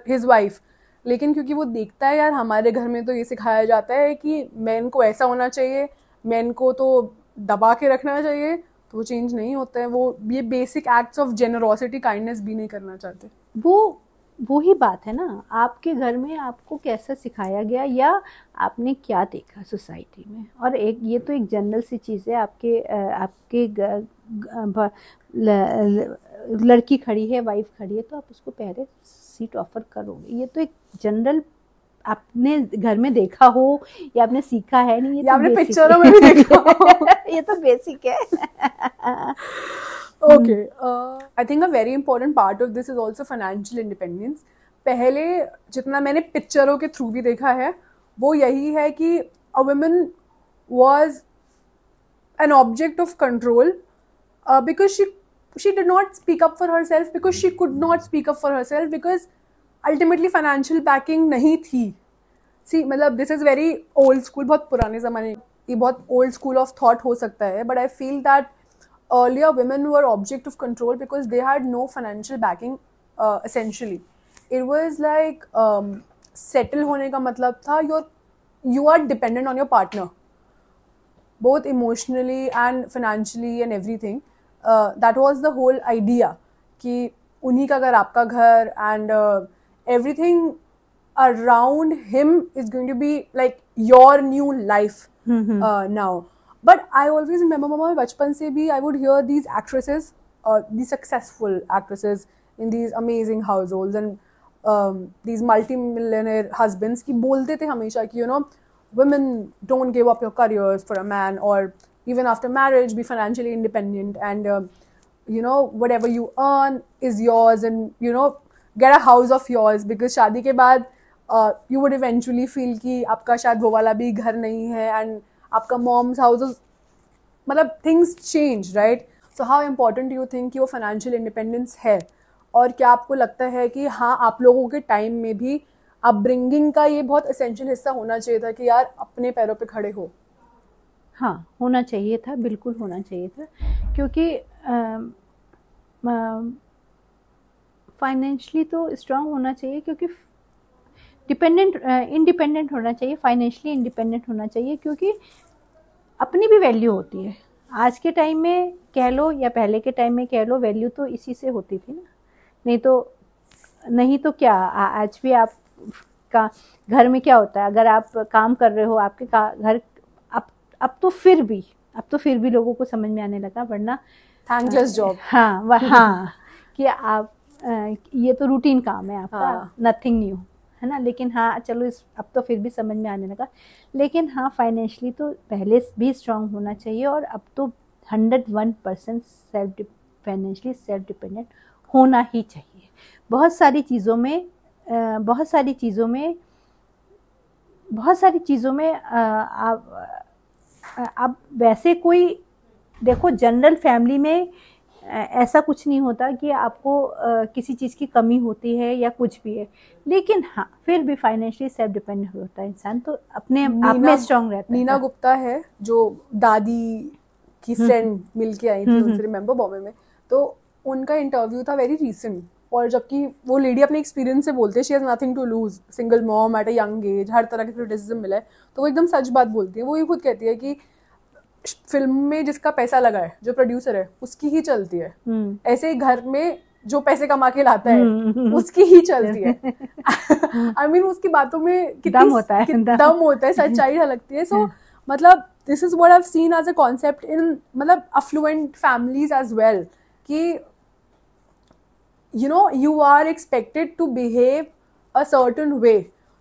Speaker 1: his wife. लेकिन क्योंकि वो देखता है यार हमारे घर में तो ये सिखाया जाता है कि मेन को ऐसा होना चाहिए, मेन को तो दबा के रखना चाहिए, तो वो चेंज नहीं होता है, वो ये basic acts of generosity, kindness भी नहीं करना चाहते।
Speaker 2: वो ही बात है ना, आपके घर में आपको कैसा सिखाया गया या आपने क्या देखा सोसाइटी में। और एक ये तो एक जनरल सी चीज़ है, आपके लड़की खड़ी है, वाइफ खड़ी है, तो आप उसको पहले सीट ऑफर करोगे, ये तो एक जनरल आपने घर में देखा हो या आपने सीखा है नहीं, ये तो
Speaker 1: आपने पिक्चरों में भी देखा हो
Speaker 2: ये तो बेसिक है।
Speaker 1: Okay, I think a very important part of this is also financial independence. पहले जितना मैंने पिक्चरों के थ्रू भी देखा है वो यही है कि a woman was an object of control because she did not speak up for herself, because she could not speak up for herself, because ultimately financial backing नहीं थी। See, मतलब this is very old school, बहुत पुराने ज़माने, ये बहुत old school of thought हो सकता है, but I feel that earlier women were object of control because they had no financial backing. Essentially it was like settle होने का मतलब था you are dependent on your partner both emotionally and financially and everything. That was the whole idea कि उन्हीं का घर आपका घर, and everything around him is going to be like your new life now. But I always remember mama बचपन से भी I would hear these actresses, these successful actresses in these amazing households and these multi-millionaire husbands की बोलते थे हमेशा कि women don't give up your careers for a man, or even after marriage be financially independent, and whatever you earn is yours, and get a house of yours, because शादी के बाद you would eventually feel कि आपका शायद वो वाला भी घर नहीं है, and आपका mom's house, मतलब things change, right? So how important do you think कि वो financial independence है, और क्या आपको लगता है कि हाँ आप लोगों के टाइम में भी अपब्रिंगिंग का ये बहुत एसेंशियल हिस्सा होना चाहिए था कि यार अपने पैरों पे खड़े हो?
Speaker 2: हाँ होना चाहिए था, बिल्कुल होना चाहिए था, क्योंकि फाइनेंशियली तो स्ट्रांग होना चाहिए, क्योंकि इंडिपेंडेंट होना चाहिए, फाइनेंशियली इंडिपेंडेंट होना चाहिए, क्योंकि अपनी भी वैल्यू होती है। आज के टाइम में कह लो या पहले के टाइम में कह लो, वैल्यू तो इसी से होती थी ना, नहीं तो क्या आज भी आप का घर में क्या होता है, अगर आप काम कर रहे हो आपके घर, अब तो फिर भी लोगों को समझ में आने लगा, वरना
Speaker 1: थैंकलेस जॉब,
Speaker 2: हाँ कि आप ये तो रूटीन काम है आपका, नथिंग न्यू है ना। लेकिन हाँ चलो अब तो फिर भी समझ में आने लगा, लेकिन हाँ फाइनेंशियली तो पहले भी स्ट्रांग होना चाहिए, और अब तो 101% फाइनेंशियली सेल्फ डिपेंडेंट होना ही चाहिए। बहुत सारी चीज़ों में अब वैसे कोई देखो जनरल फैमिली में ऐसा कुछ नहीं होता कि आपको किसी चीज़ की कमी होती है या कुछ भी है, लेकिन हाँ फिर भी फाइनेंशियली सेल्फ डिपेंडेंट होता है इंसान, तो अपने आप में स्ट्रांग रहता है।
Speaker 1: नीना गुप्ता है जो दादी की फ्रेंड मिल के आई थी, उनसे रिमेंबर बॉम्बे में, तो उनका इंटरव्यू था वेरी रीसेंट, और जबकि वो लेडी अपने एक्सपीरियंस से बोलती है, she has nothing to lose, single mom at a young age, हर तरह के क्रिटिसिज्म मिला है, तो वो एकदम सच बात बोलती है। वो ये खुद कहती है कि फिल्म में जिसका पैसा लगा है, जो प्रोड्यूसर है, उसकी ही चलती है। ऐसे ही घर में जो पैसे कमा के लाता है उसकी ही चलती है। आई मीन उसकी बातों में
Speaker 2: दम होता है,
Speaker 1: दम होता है, सच्चाई लगती है। सो मतलब this is what I have seen as a concept in मतलब अफ्लुएंट फैमिलीज एज वेल, कि you know you are expected to behave a certain way,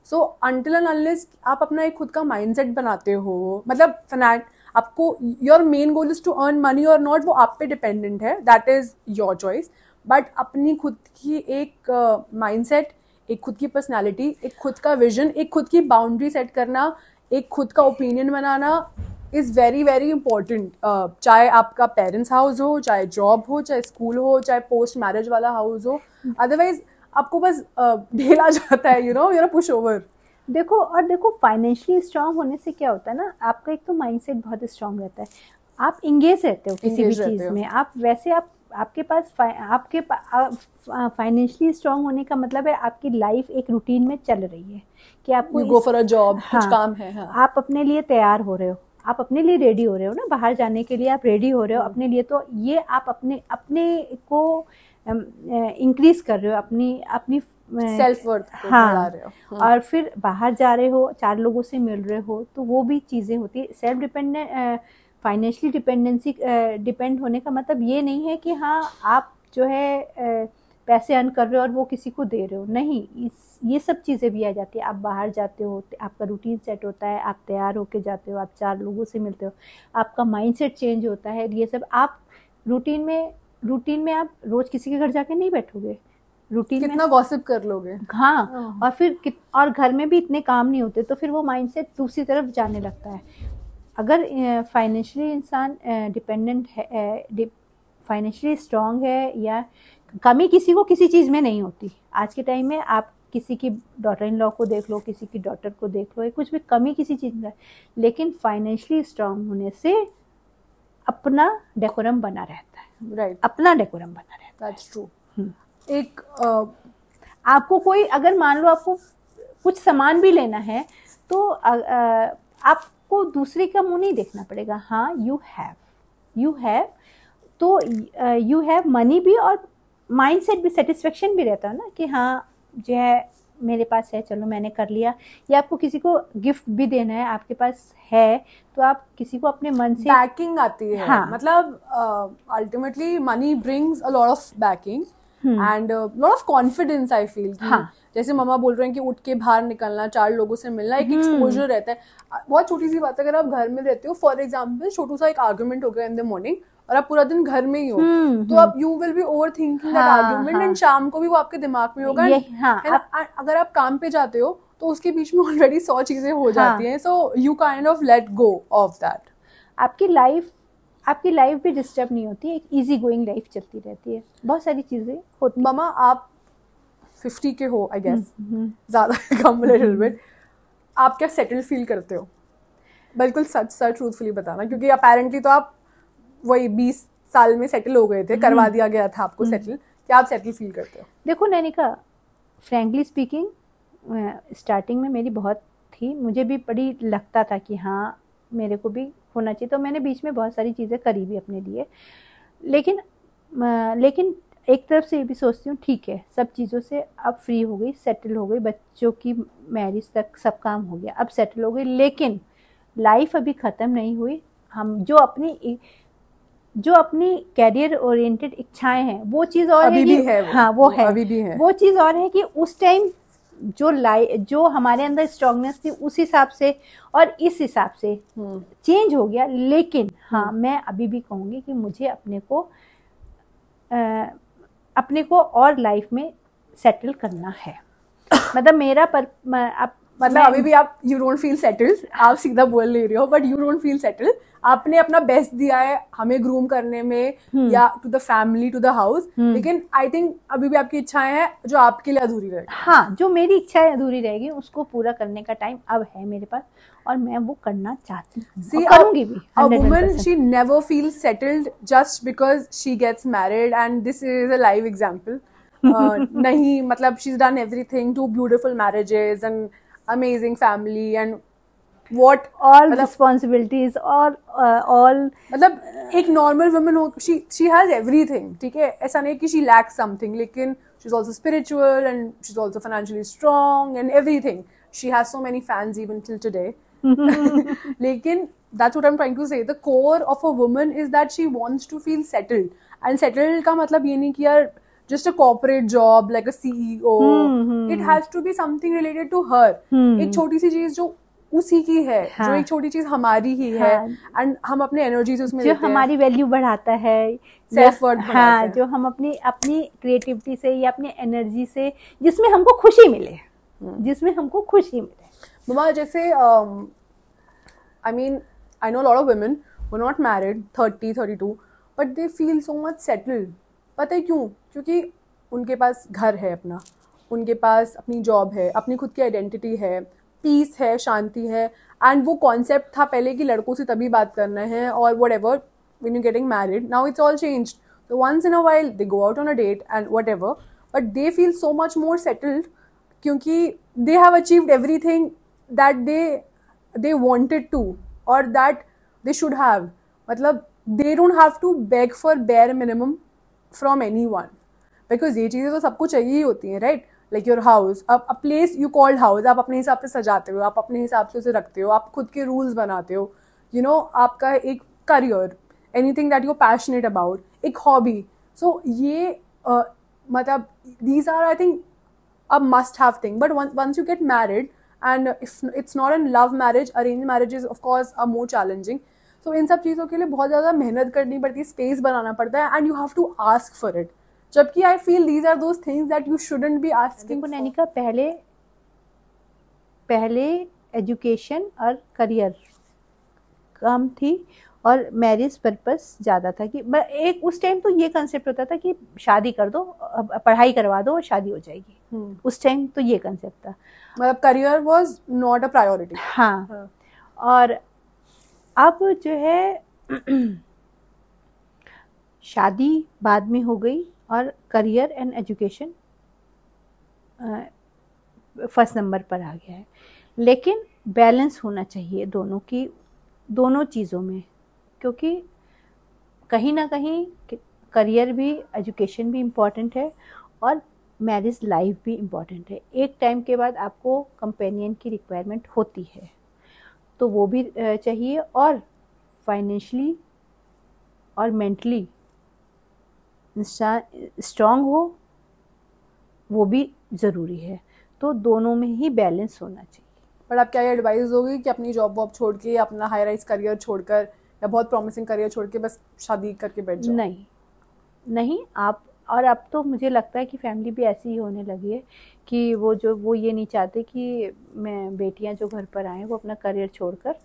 Speaker 1: so until and unless आप अपना एक खुद का mindset बनाते हो, मतलब आपको your main goal is to earn money or not, वो आप पे dependent है, that is your choice, but अपनी खुद की एक mindset, एक खुद की personality, एक खुद का vision, एक खुद की boundary set करना, एक खुद का opinion banana is very very important. चाहे आपका पेरेंट्स हाउस हो, चाहे जॉब हो, चाहे स्कूल हो, चाहे पोस्ट मैरिज वाला हाउस हो, अदरवाइज आपको बस ढेला जाता है, you know, you are push over.
Speaker 2: देखो फाइनेंशियली स्ट्रांग होने से क्या होता है ना, आपका एक तो माइंडसेट बहुत स्ट्रांग रहता है, आप इंगेज रहते हो किसी भी चीज़ में, आप वैसे आपके पास फाइनेंशियली स्ट्रांग होने का मतलब है आपकी लाइफ एक रूटीन में चल रही है, कि आपको
Speaker 1: गो फॉर अ जॉब, कुछ काम है, हाँ।
Speaker 2: आप अपने लिए तैयार हो रहे हो, आप अपने लिए रेडी हो रहे हो ना, बाहर जाने के लिए आप रेडी हो रहे हो अपने लिए, तो ये आप अपने को इंक्रीज कर रहे हो, अपनी
Speaker 1: सेल्फ वर्थ को बढ़ा रहे हो।
Speaker 2: और फिर बाहर जा रहे हो, 4 लोगों से मिल रहे हो, तो वो भी चीज़ें होती है। सेल्फ डिपेंडेंट फाइनेंशियली डिपेंड होने का मतलब ये नहीं है कि हाँ आप जो है पैसे अर्न कर रहे हो और वो किसी को दे रहे हो, नहीं, ये सब चीज़ें भी आ जाती है। आप बाहर जाते हो, आपका रूटीन सेट होता है, आप तैयार होके जाते हो, आप 4 लोगों से मिलते हो, आपका माइंडसेट चेंज होता है, ये सब आप रूटीन में आप रोज़ किसी के घर जाके नहीं बैठोगे, रूटीन में
Speaker 1: कितना गॉसिप कर लोगे,
Speaker 2: हाँ, और फिर और घर में भी इतने काम नहीं होते, तो फिर वो माइंडसेट दूसरी तरफ जाने लगता है। अगर फाइनेंशियली इंसान डिपेंडेंट है, फाइनेंशियली स्ट्रांग है, या कमी किसी को किसी चीज़ में नहीं होती। आज के टाइम में आप किसी की डॉटर इन लॉ को देख लो, किसी की डॉटर को देख लो, कुछ भी कमी किसी चीज़ में, लेकिन फाइनेंशियली स्ट्रांग होने से अपना डेकोरम बना रहता है,
Speaker 1: राइट,
Speaker 2: अपना डेकोरम बना रहता है।
Speaker 1: That's true. एक
Speaker 2: आपको कोई, अगर मान लो आपको कुछ सामान भी लेना है, तो आपको दूसरे का मुंह नहीं देखना पड़ेगा, हाँ यू हैव, तो यू हैव मनी भी, और माइंडसेट भी, सेटिस्फेक्शन भी रहता है ना, कि हाँ जो है मेरे पास है, चलो मैंने कर लिया। या आपको किसी को गिफ्ट भी देना है, आपके पास है, तो आप किसी को अपने मन से
Speaker 1: बैकिंग आती है,
Speaker 2: हाँ,
Speaker 1: मतलब ultimately money brings a lot of backing and lot of confidence, I feel. हाँ, जैसे मामा बोल रहे हैं कि उठ के बाहर निकलना, 4 लोगों से मिलना, एक एक्सपोजर रहता है। बहुत छोटी सी बात है, अगर आप घर में रहते हो, फॉर एग्जाम्पल छोटू सा एक आर्ग्यूमेंट हो गया इन द मॉर्निंग, और आप पूरा दिन घर में ही हो, तो आप you will be over thinking that argument, and शाम को भी वो आपके दिमाग में होगा। अगर आप काम पे जाते हो तो उसके बीच में ऑलरेडी 100 चीजें हो जाती हैं, so you kind of let go of that.
Speaker 2: आपकी लाइफ भी डिस्टर्ब नहीं होती है, एक इजी गोइंग लाइफ चलती रहती है, बहुत सारी चीजें होती।
Speaker 1: मामा आप 50 के हो, आई गेस, ज्यादा कम, लिटिल बिट, आप क्या सेटल फील करते हो? बिल्कुल सच ट्रूथफुली बताना, क्योंकि अपेरेंटली तो आप वही 20 साल में सेटल हो गए थे, करवा दिया गया था आपको सेटल। क्या आप सेटल फील करते हो?
Speaker 2: देखो नैनिका, फ्रैंकली स्पीकिंग, स्टार्टिंग में मेरी बहुत थी, मुझे भी बड़ी लगता था कि हाँ मेरे को भी होना चाहिए, तो मैंने बीच में बहुत सारी चीज़ें करी भी अपने लिए, लेकिन एक तरफ से ये भी सोचती हूँ ठीक है, सब चीज़ों से अब फ्री हो गई, सेटल हो गई, बच्चों की मैरिज तक सब काम हो गया, अब सेटल हो गई, लेकिन लाइफ अभी ख़त्म नहीं हुई। हम जो अपनी कैरियर ओरिएंटेड इच्छाएं हैं, वो चीज़ और
Speaker 1: अभी
Speaker 2: है
Speaker 1: भी है,
Speaker 2: हाँ वो है,
Speaker 1: अभी भी है।
Speaker 2: वो चीज़ और है कि उस टाइम जो हमारे अंदर स्ट्रांगनेस थी, उस हिसाब से और इस हिसाब से चेंज हो गया। लेकिन हाँ, मैं अभी भी कहूँगी कि मुझे अपने को और लाइफ में सेटल करना है। मतलब मेरा
Speaker 1: मतलब अभी भी आप यू डोंट फील सेटल्ड, आप सीधा बोल ले रहे हो, but you don't feel settled. आपने अपना बेस्ट दिया है हमें ग्रूम करने में, या to the family, to the house, लेकिन आई थिंक अभी भी आपकी इच्छाएं हैं जो आपके लिए अधूरी रहेगी।
Speaker 2: हाँ, जो मेरी इच्छाएं अधूरी रहेगी, उसको पूरा करने का टाइम अब है मेरे पास, और मैं वो करना चाहती हूँ, करूंगी भी।
Speaker 1: A woman, she never feels settled just because she gets married, and this is a live example. नहीं मतलब she's done everything, 2 beautiful marriages and amazing family and what
Speaker 2: all
Speaker 1: मतलब
Speaker 2: responsibilities और all
Speaker 1: मतलब एक नॉर्मल वुमन हो, she has everything, ठीक है, ऐसा नहीं कि she lacks something, लेकिन she's also spiritual and she's also financially strong and everything. She has so many fans even till today. लेकिन that's what I'm trying to say. The core of a woman is that she wants to feel settled. And settled का मतलब ये नहीं कि यार just a corporate job like a CEO. It has to be something related to her. एक छोटी सी चीज जो उसी की है, जो एक छोटी चीज हमारी ही है, एंड हम अपने एनर्जीज उसमें
Speaker 2: जो हमारी वैल्यू बढ़ाता है,
Speaker 1: सेल्फ वर्थ बढ़ाता है,
Speaker 2: जो हम अपनी क्रिएटिविटी से या अपनी एनर्जी से जिसमें हमको खुशी मिले, जिसमें हमको खुशी मिले.
Speaker 1: मम्मा जैसे I mean I know a lot of women who are not married 30, 32 but they feel so much settled. पता है क्यों? क्योंकि उनके पास घर है अपना, उनके पास अपनी जॉब है, अपनी खुद की आइडेंटिटी है, पीस है, शांति है, एंड वो कॉन्सेप्ट था पहले कि लड़कों से तभी बात करना है और whatever when you're getting married. Now it's all changed. So once in a while they go out on a date and whatever, but they feel so much more settled क्योंकि they have achieved everything that they wanted to or that they should have. मतलब they don't have to beg for bare minimum from anyone because ये चीज़ें तो सबको चाहिए ही होती हैं, right? Like your house, a place you called house, आप अपने हिसाब से सजाते हो, आप अपने हिसाब से उसे रखते हो, आप खुद के rules बनाते हो, you know, आपका एक career, anything that you're passionate about, एक hobby. So ये मतलब these are I think a must have thing. But once you get married and if it's not a love marriage, arranged marriages of course are more challenging. So इन सब चीज़ों के लिए बहुत ज़्यादा मेहनत करनी पड़ती है, स्पेस बनाना पड़ता है, and you have to ask for it. जबकि I feel these are those things that you shouldn't be asking for.
Speaker 2: Nainika पहले एजुकेशन और करियर कम थी और मैरिज पर्पस ज़्यादा था कि एक उस टाइम तो ये कंसेप्ट होता था कि शादी कर दो, पढ़ाई करवा दो और शादी हो जाएगी. उस टाइम तो ये कंसेप्ट था,
Speaker 1: मतलब career was not a priority.
Speaker 2: हाँ. और अब जो है शादी बाद में हो गई और career and education first number पर आ गया है. लेकिन बैलेंस होना चाहिए दोनों चीज़ों में, क्योंकि कहीं ना कहीं करियर भी, एजुकेशन भी इम्पॉर्टेंट है और मैरिज लाइफ भी इम्पॉर्टेंट है. एक टाइम के बाद आपको कंपेनियन की रिक्वायरमेंट होती है तो वो भी चाहिए, और फाइनेंशियली और मेंटली स्ट्रांग हो वो भी ज़रूरी है. तो दोनों में ही बैलेंस होना चाहिए.
Speaker 1: बट आप क्या ये एडवाइस दोगे कि अपनी जॉब वॉब छोड़ के, अपना हाई राइज करियर छोड़कर या बहुत प्रॉमिसिंग करियर छोड़ के बस शादी करके बैठ जाओ?
Speaker 2: नहीं. आप, और अब तो मुझे लगता है कि फैमिली भी ऐसी ही होने लगी है कि वो ये नहीं चाहते कि बेटियां जो घर पर आएँ वो अपना करियर छोड़कर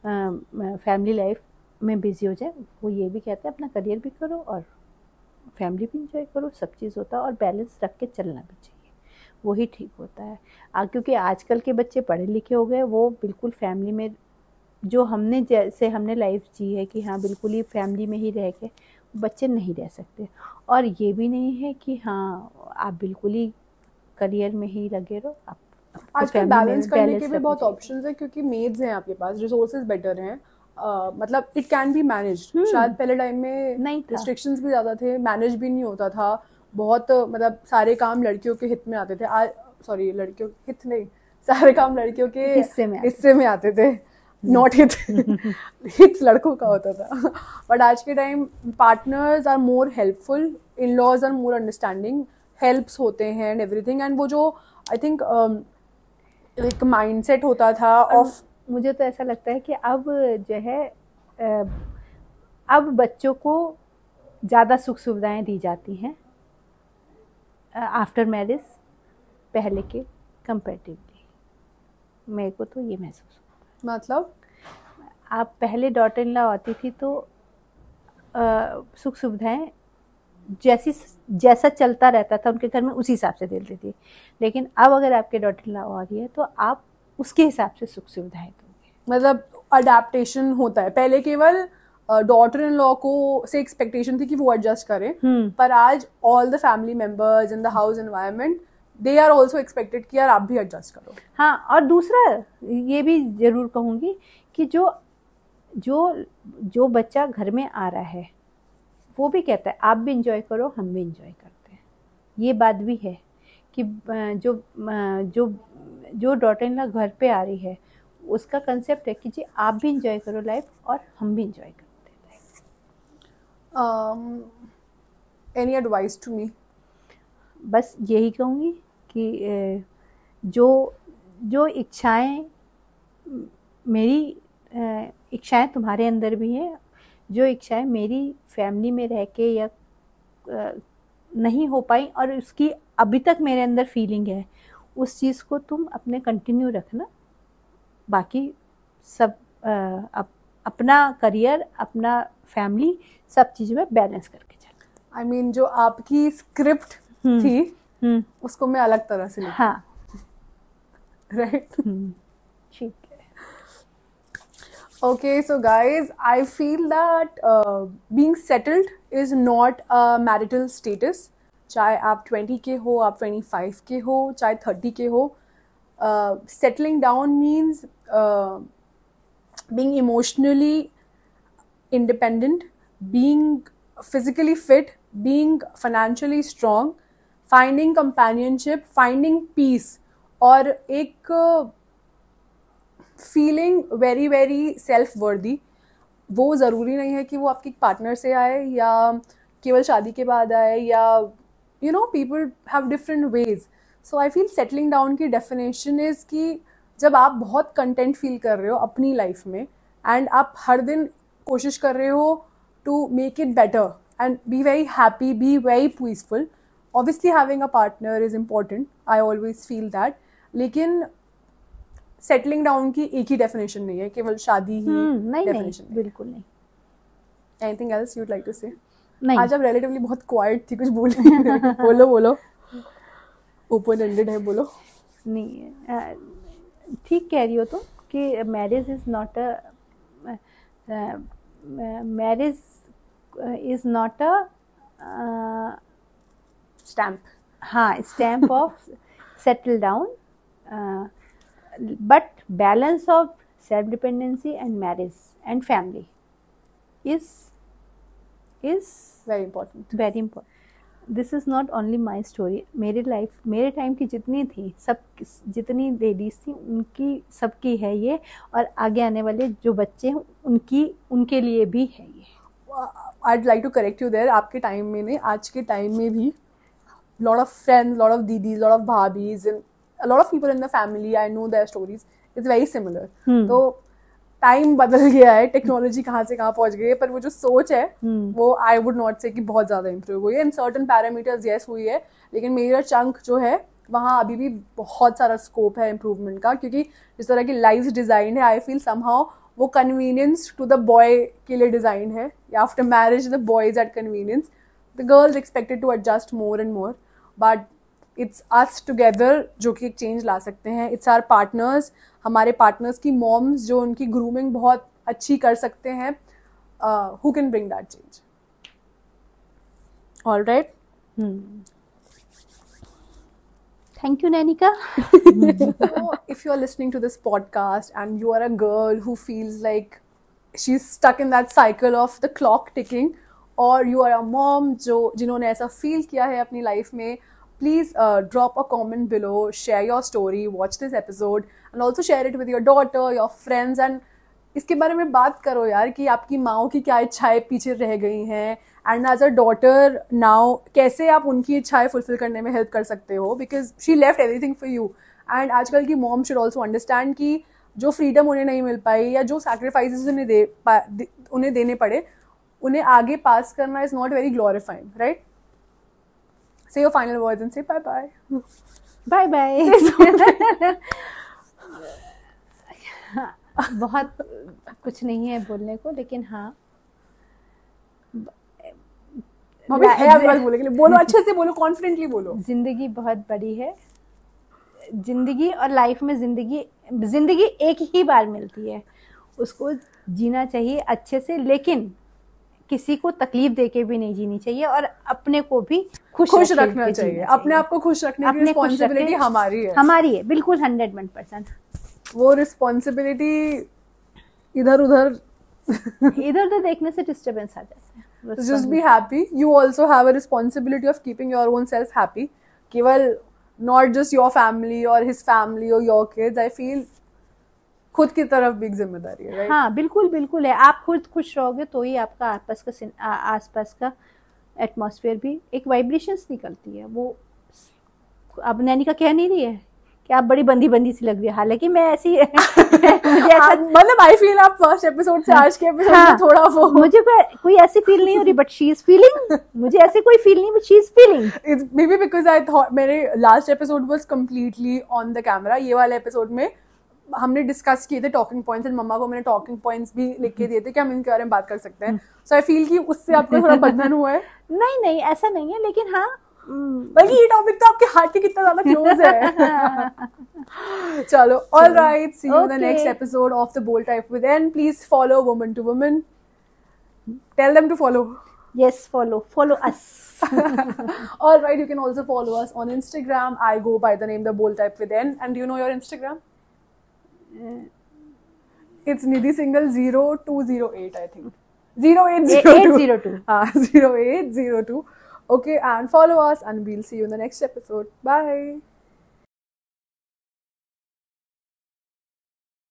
Speaker 2: फैमिली लाइफ में बिजी हो जाए. वो ये भी कहते हैं अपना करियर भी करो और फैमिली भी इंजॉय करो, सब चीज़ होता है, और बैलेंस रख के चलना भी चाहिए, वही ठीक होता है. क्योंकि आजकल के बच्चे पढ़े लिखे हो गए, वो बिल्कुल फैमिली में जो हमने लाइफ जी है कि हाँ बिल्कुल ही फैमिली में ही रह के बच्चे नहीं रह सकते. और ये भी नहीं है कि हाँ आप बिल्कुल ही करियर में ही लगे रहो. आप
Speaker 1: आजकल बैलेंस करने के भी बहुत ऑप्शंस हैं क्योंकि मेड्स हैं आपके पास, रिसोर्सेज बेटर हैं, मतलब इट कैन बी मैनेज्ड. शायद पहले टाइम में नहीं, रिस्ट्रिक्शंस भी ज़्यादा थे, मैनेज भी नहीं होता था बहुत, मतलब सारे काम लड़कियों के हित में आते थे. सॉरी, लड़कियों के हित नहीं, सारे काम लड़कियों के हिस्से में आते थे, नॉट हित. हित लड़कों का होता था. बट आज के time partners are more helpful, in laws are more understanding, helps होते हैं एंड एवरीथिंग. एंड वो जो आई थिंक एक माइंडसेट होता था ऑफ,
Speaker 2: मुझे तो ऐसा लगता है कि अब जो है अब बच्चों को ज़्यादा सुख सुविधाएं दी जाती हैं आफ्टर मैरिज पहले के कंपैरेटिवली. मेरे को तो ये महसूस होता है.
Speaker 1: मतलब
Speaker 2: आप पहले डॉटर इन लॉ आती थी तो सुख सुविधाएं जैसा चलता रहता था उनके घर में उसी हिसाब से देती थी. लेकिन अब अगर आपके डॉटर इन लॉ आ रही है तो आप उसके हिसाब से सुख सुविधाएं दोगे.
Speaker 1: मतलब अडेप्टेशन होता है. पहले केवल डॉटर इन लॉ को से एक्सपेक्टेशन थी कि वो एडजस्ट करें, पर आज all the family members in the house environment they are also expected कि यार आप भी एडजस्ट करो.
Speaker 2: हाँ, और दूसरा ये भी जरूर कहूँगी कि जो बच्चा घर में आ रहा है वो भी कहता है आप भी इंजॉय करो, हम भी इंजॉय करते हैं. ये बात भी है कि जो डॉटर इन लॉ घर पे आ रही है उसका कंसेप्ट है कि जी आप भी इंजॉय करो लाइफ और हम भी इंजॉय करते हैं.
Speaker 1: Any advice to me?
Speaker 2: बस यही कहूँगी कि जो इच्छाएं, मेरी इच्छाएं तुम्हारे अंदर भी हैं, जो इच्छाएं मेरी फैमिली में रह के या नहीं हो पाई और उसकी अभी तक मेरे अंदर फीलिंग है, उस चीज़ को तुम अपने कंटिन्यू रखना. बाकी सब अपना करियर, अपना फैमिली, सब चीज़ में बैलेंस करके चलना.
Speaker 1: आई मीन जो आपकी स्क्रिप्ट थी उसको मैं अलग तरह से लिखी.
Speaker 2: हाँ,
Speaker 1: राइट.
Speaker 2: ठीक है.
Speaker 1: Okay, so guys, I feel that being settled is not a marital status. चाहे आप 20 के हो, आप 25 के हो, चाहे 30 के हो. Settling down means being emotionally independent, being physically fit, being financially strong, finding companionship, finding peace, और एक फीलिंग वेरी वेरी सेल्फ वर्दी. वो ज़रूरी नहीं है कि वो आपके पार्टनर से आए या केवल शादी के बाद आए, या you know people have different ways. So I feel settling down की डेफिनेशन इज़ कि जब आप बहुत कंटेंट फील कर रहे हो अपनी लाइफ में एंड आप हर दिन कोशिश कर रहे हो to make it better and be very happy, be very peaceful. Obviously having a partner is important, I always feel that. लेकिन सेटलिंग डाउन की एक ही डेफिनेशन नहीं है, केवल शादी ही डेफिनेशन
Speaker 2: नहीं, बिल्कुल नहीं.
Speaker 1: Anything else you'd like to say?
Speaker 2: नहीं.
Speaker 1: आज आप रिलेटिवली बहुत क्वाइट थी, कुछ बोलो. बोलो ओपन एंडेड है, बोलो.
Speaker 2: नहीं, ठीक कह रही हो तुम कि marriage is not a
Speaker 1: stamp.
Speaker 2: हाँ, stamp of settle down. But balance of self-dependency and marriage and family is
Speaker 1: very important.
Speaker 2: Very important. This is not only my story. मेरे टाइम की जितनी थी, जितनी लेडीज थी उनकी सबकी है ये, और आगे आने वाले जो बच्चे हैं उनके लिए भी है ये.
Speaker 1: I'd like to correct you there. आपके टाइम में नहीं, आज के टाइम में भी lot of friends, lot of didis, lot of भाभीज and a lot of people in the family, I know their stories, it's very similar. तो टाइम बदल गया है, टेक्नोलॉजी कहाँ से कहाँ पहुँच गई है, पर वो जो सोच है वो आई वुड नॉट से कि बहुत ज़्यादा इम्प्रूव हुई है. इन सर्टन पैरामीटर्स यस हुई है, लेकिन मेरा चंक जो है वहाँ अभी भी बहुत सारा स्कोप है इम्प्रूवमेंट का, क्योंकि जिस तरह की लाइफ डिज़ाइन है, आई फील समहाउ वो कन्वीनियंस टू द बॉय के लिए डिज़ाइन है. After marriage the boy is at convenience, the girls expected to adjust more and more, but it's us together जो कि एक चेंज ला सकते हैं. इट्स आवर पार्टनर्स, हमारे पार्टनर्स की मॉम्स जो उनकी ग्रूमिंग बहुत अच्छी कर सकते हैं, who can bring that change. All right.
Speaker 2: Thank you, Nanika.
Speaker 1: So, if you are listening to this podcast and you are a girl who feels like she's stuck in that cycle of the clock ticking, or you are a mom जिन्होंने ऐसा feel किया है अपनी life में, please drop a comment below, share your story, watch this episode and also share it with your daughter, your friends, and इसके बारे में बात करो यार कि आपकी माओ की क्या इच्छाएं पीछे रह गई हैं, and as a daughter now कैसे आप उनकी इच्छाएं फुलफिल करने में हेल्प कर सकते हो, because she left everything for you. And आजकल की मॉम शुड ऑल्सो अंडरस्टैंड कि जो फ्रीडम उन्हें नहीं मिल पाई या जो सैक्रिफाइसेस उन्हें देने पड़े, उन्हें आगे पास करना is not very glorifying, right? Say your final words and say bye-bye.
Speaker 2: Bye-bye. बहुत कुछ नहीं है बोलने को, लेकिन हाँ
Speaker 1: बोलने के लिए बोलो, अच्छे से बोलो, कॉन्फिडेंटली बोलो.
Speaker 2: जिंदगी बहुत बड़ी है. जिंदगी और लाइफ में जिंदगी एक ही बार मिलती है, उसको जीना चाहिए अच्छे से, लेकिन किसी को तकलीफ देके भी नहीं जीनी चाहिए, और अपने को भी खुश
Speaker 1: रखना चाहिए। अपने आप को खुश रखने की रिस्पॉन्सिबिलिटी हमारी है,
Speaker 2: बिल्कुल 101%।
Speaker 1: वो रिस्पॉन्सिबिलिटी इधर उधर
Speaker 2: देखने से डिस्टर्बेंस आ जाता है।
Speaker 1: Just be happy, you also have a responsibility of keeping your own self happy, केवल नॉट जस्ट योर फैमिली और हिज फैमिली और योर किड्स। आई फील खुद की तरफ भी एक जिम्मेदारी है, right?
Speaker 2: हाँ बिल्कुल बिल्कुल है। आप खुद खुश रहोगे तो ही आपका आसपास का एटमॉस्फेयर भी एक वाइब्रेशंस निकलती है। वो अब नैनिका कह नहीं रही है कि आप बड़ी बंदी सी लग रही है, हालांकि मैं ऐसी
Speaker 1: मतलब आई फील आप फर्स्ट एपिसोड से आज के एपिसोड में थोड़ा वो,
Speaker 2: मुझे कोई ऐसी फील नहीं हो रही, बट शी इज फीलिंग। मुझे ऐसी कोई फील नहीं, but she is feeling.
Speaker 1: It's maybe because I thought मेरे last episode was completely on the camera. ये वाले एपिसोड में हमने डिस्कस किए थे टॉकिंग पॉइंट्स, एंड मम्मा को मैंने टॉकिंग पॉइंट्स भी लिख के दिए थे कि हम इनके बारे में बात कर सकते हैं। सो आई फील कि उससे आपको थोड़ा बंधन हुआ है।
Speaker 2: नहीं ऐसा नहीं है, लेकिन हाँ
Speaker 1: बल्कि ये टॉपिक तो आपके हार्ट के कितना ज्यादा क्लोज है। चलो, all right, see you in the next episode of the bold type with N. Please follow woman to woman, tell them to follow.
Speaker 2: Yes, follow us.
Speaker 1: All right, you can also follow us on Instagram. I go by the name The Bold Type with N. And do you know your Instagram? It's Nidhi Singhal 0208, I think. 0802. 0802. Okay, and follow us, and we'll see you in the next episode. Bye.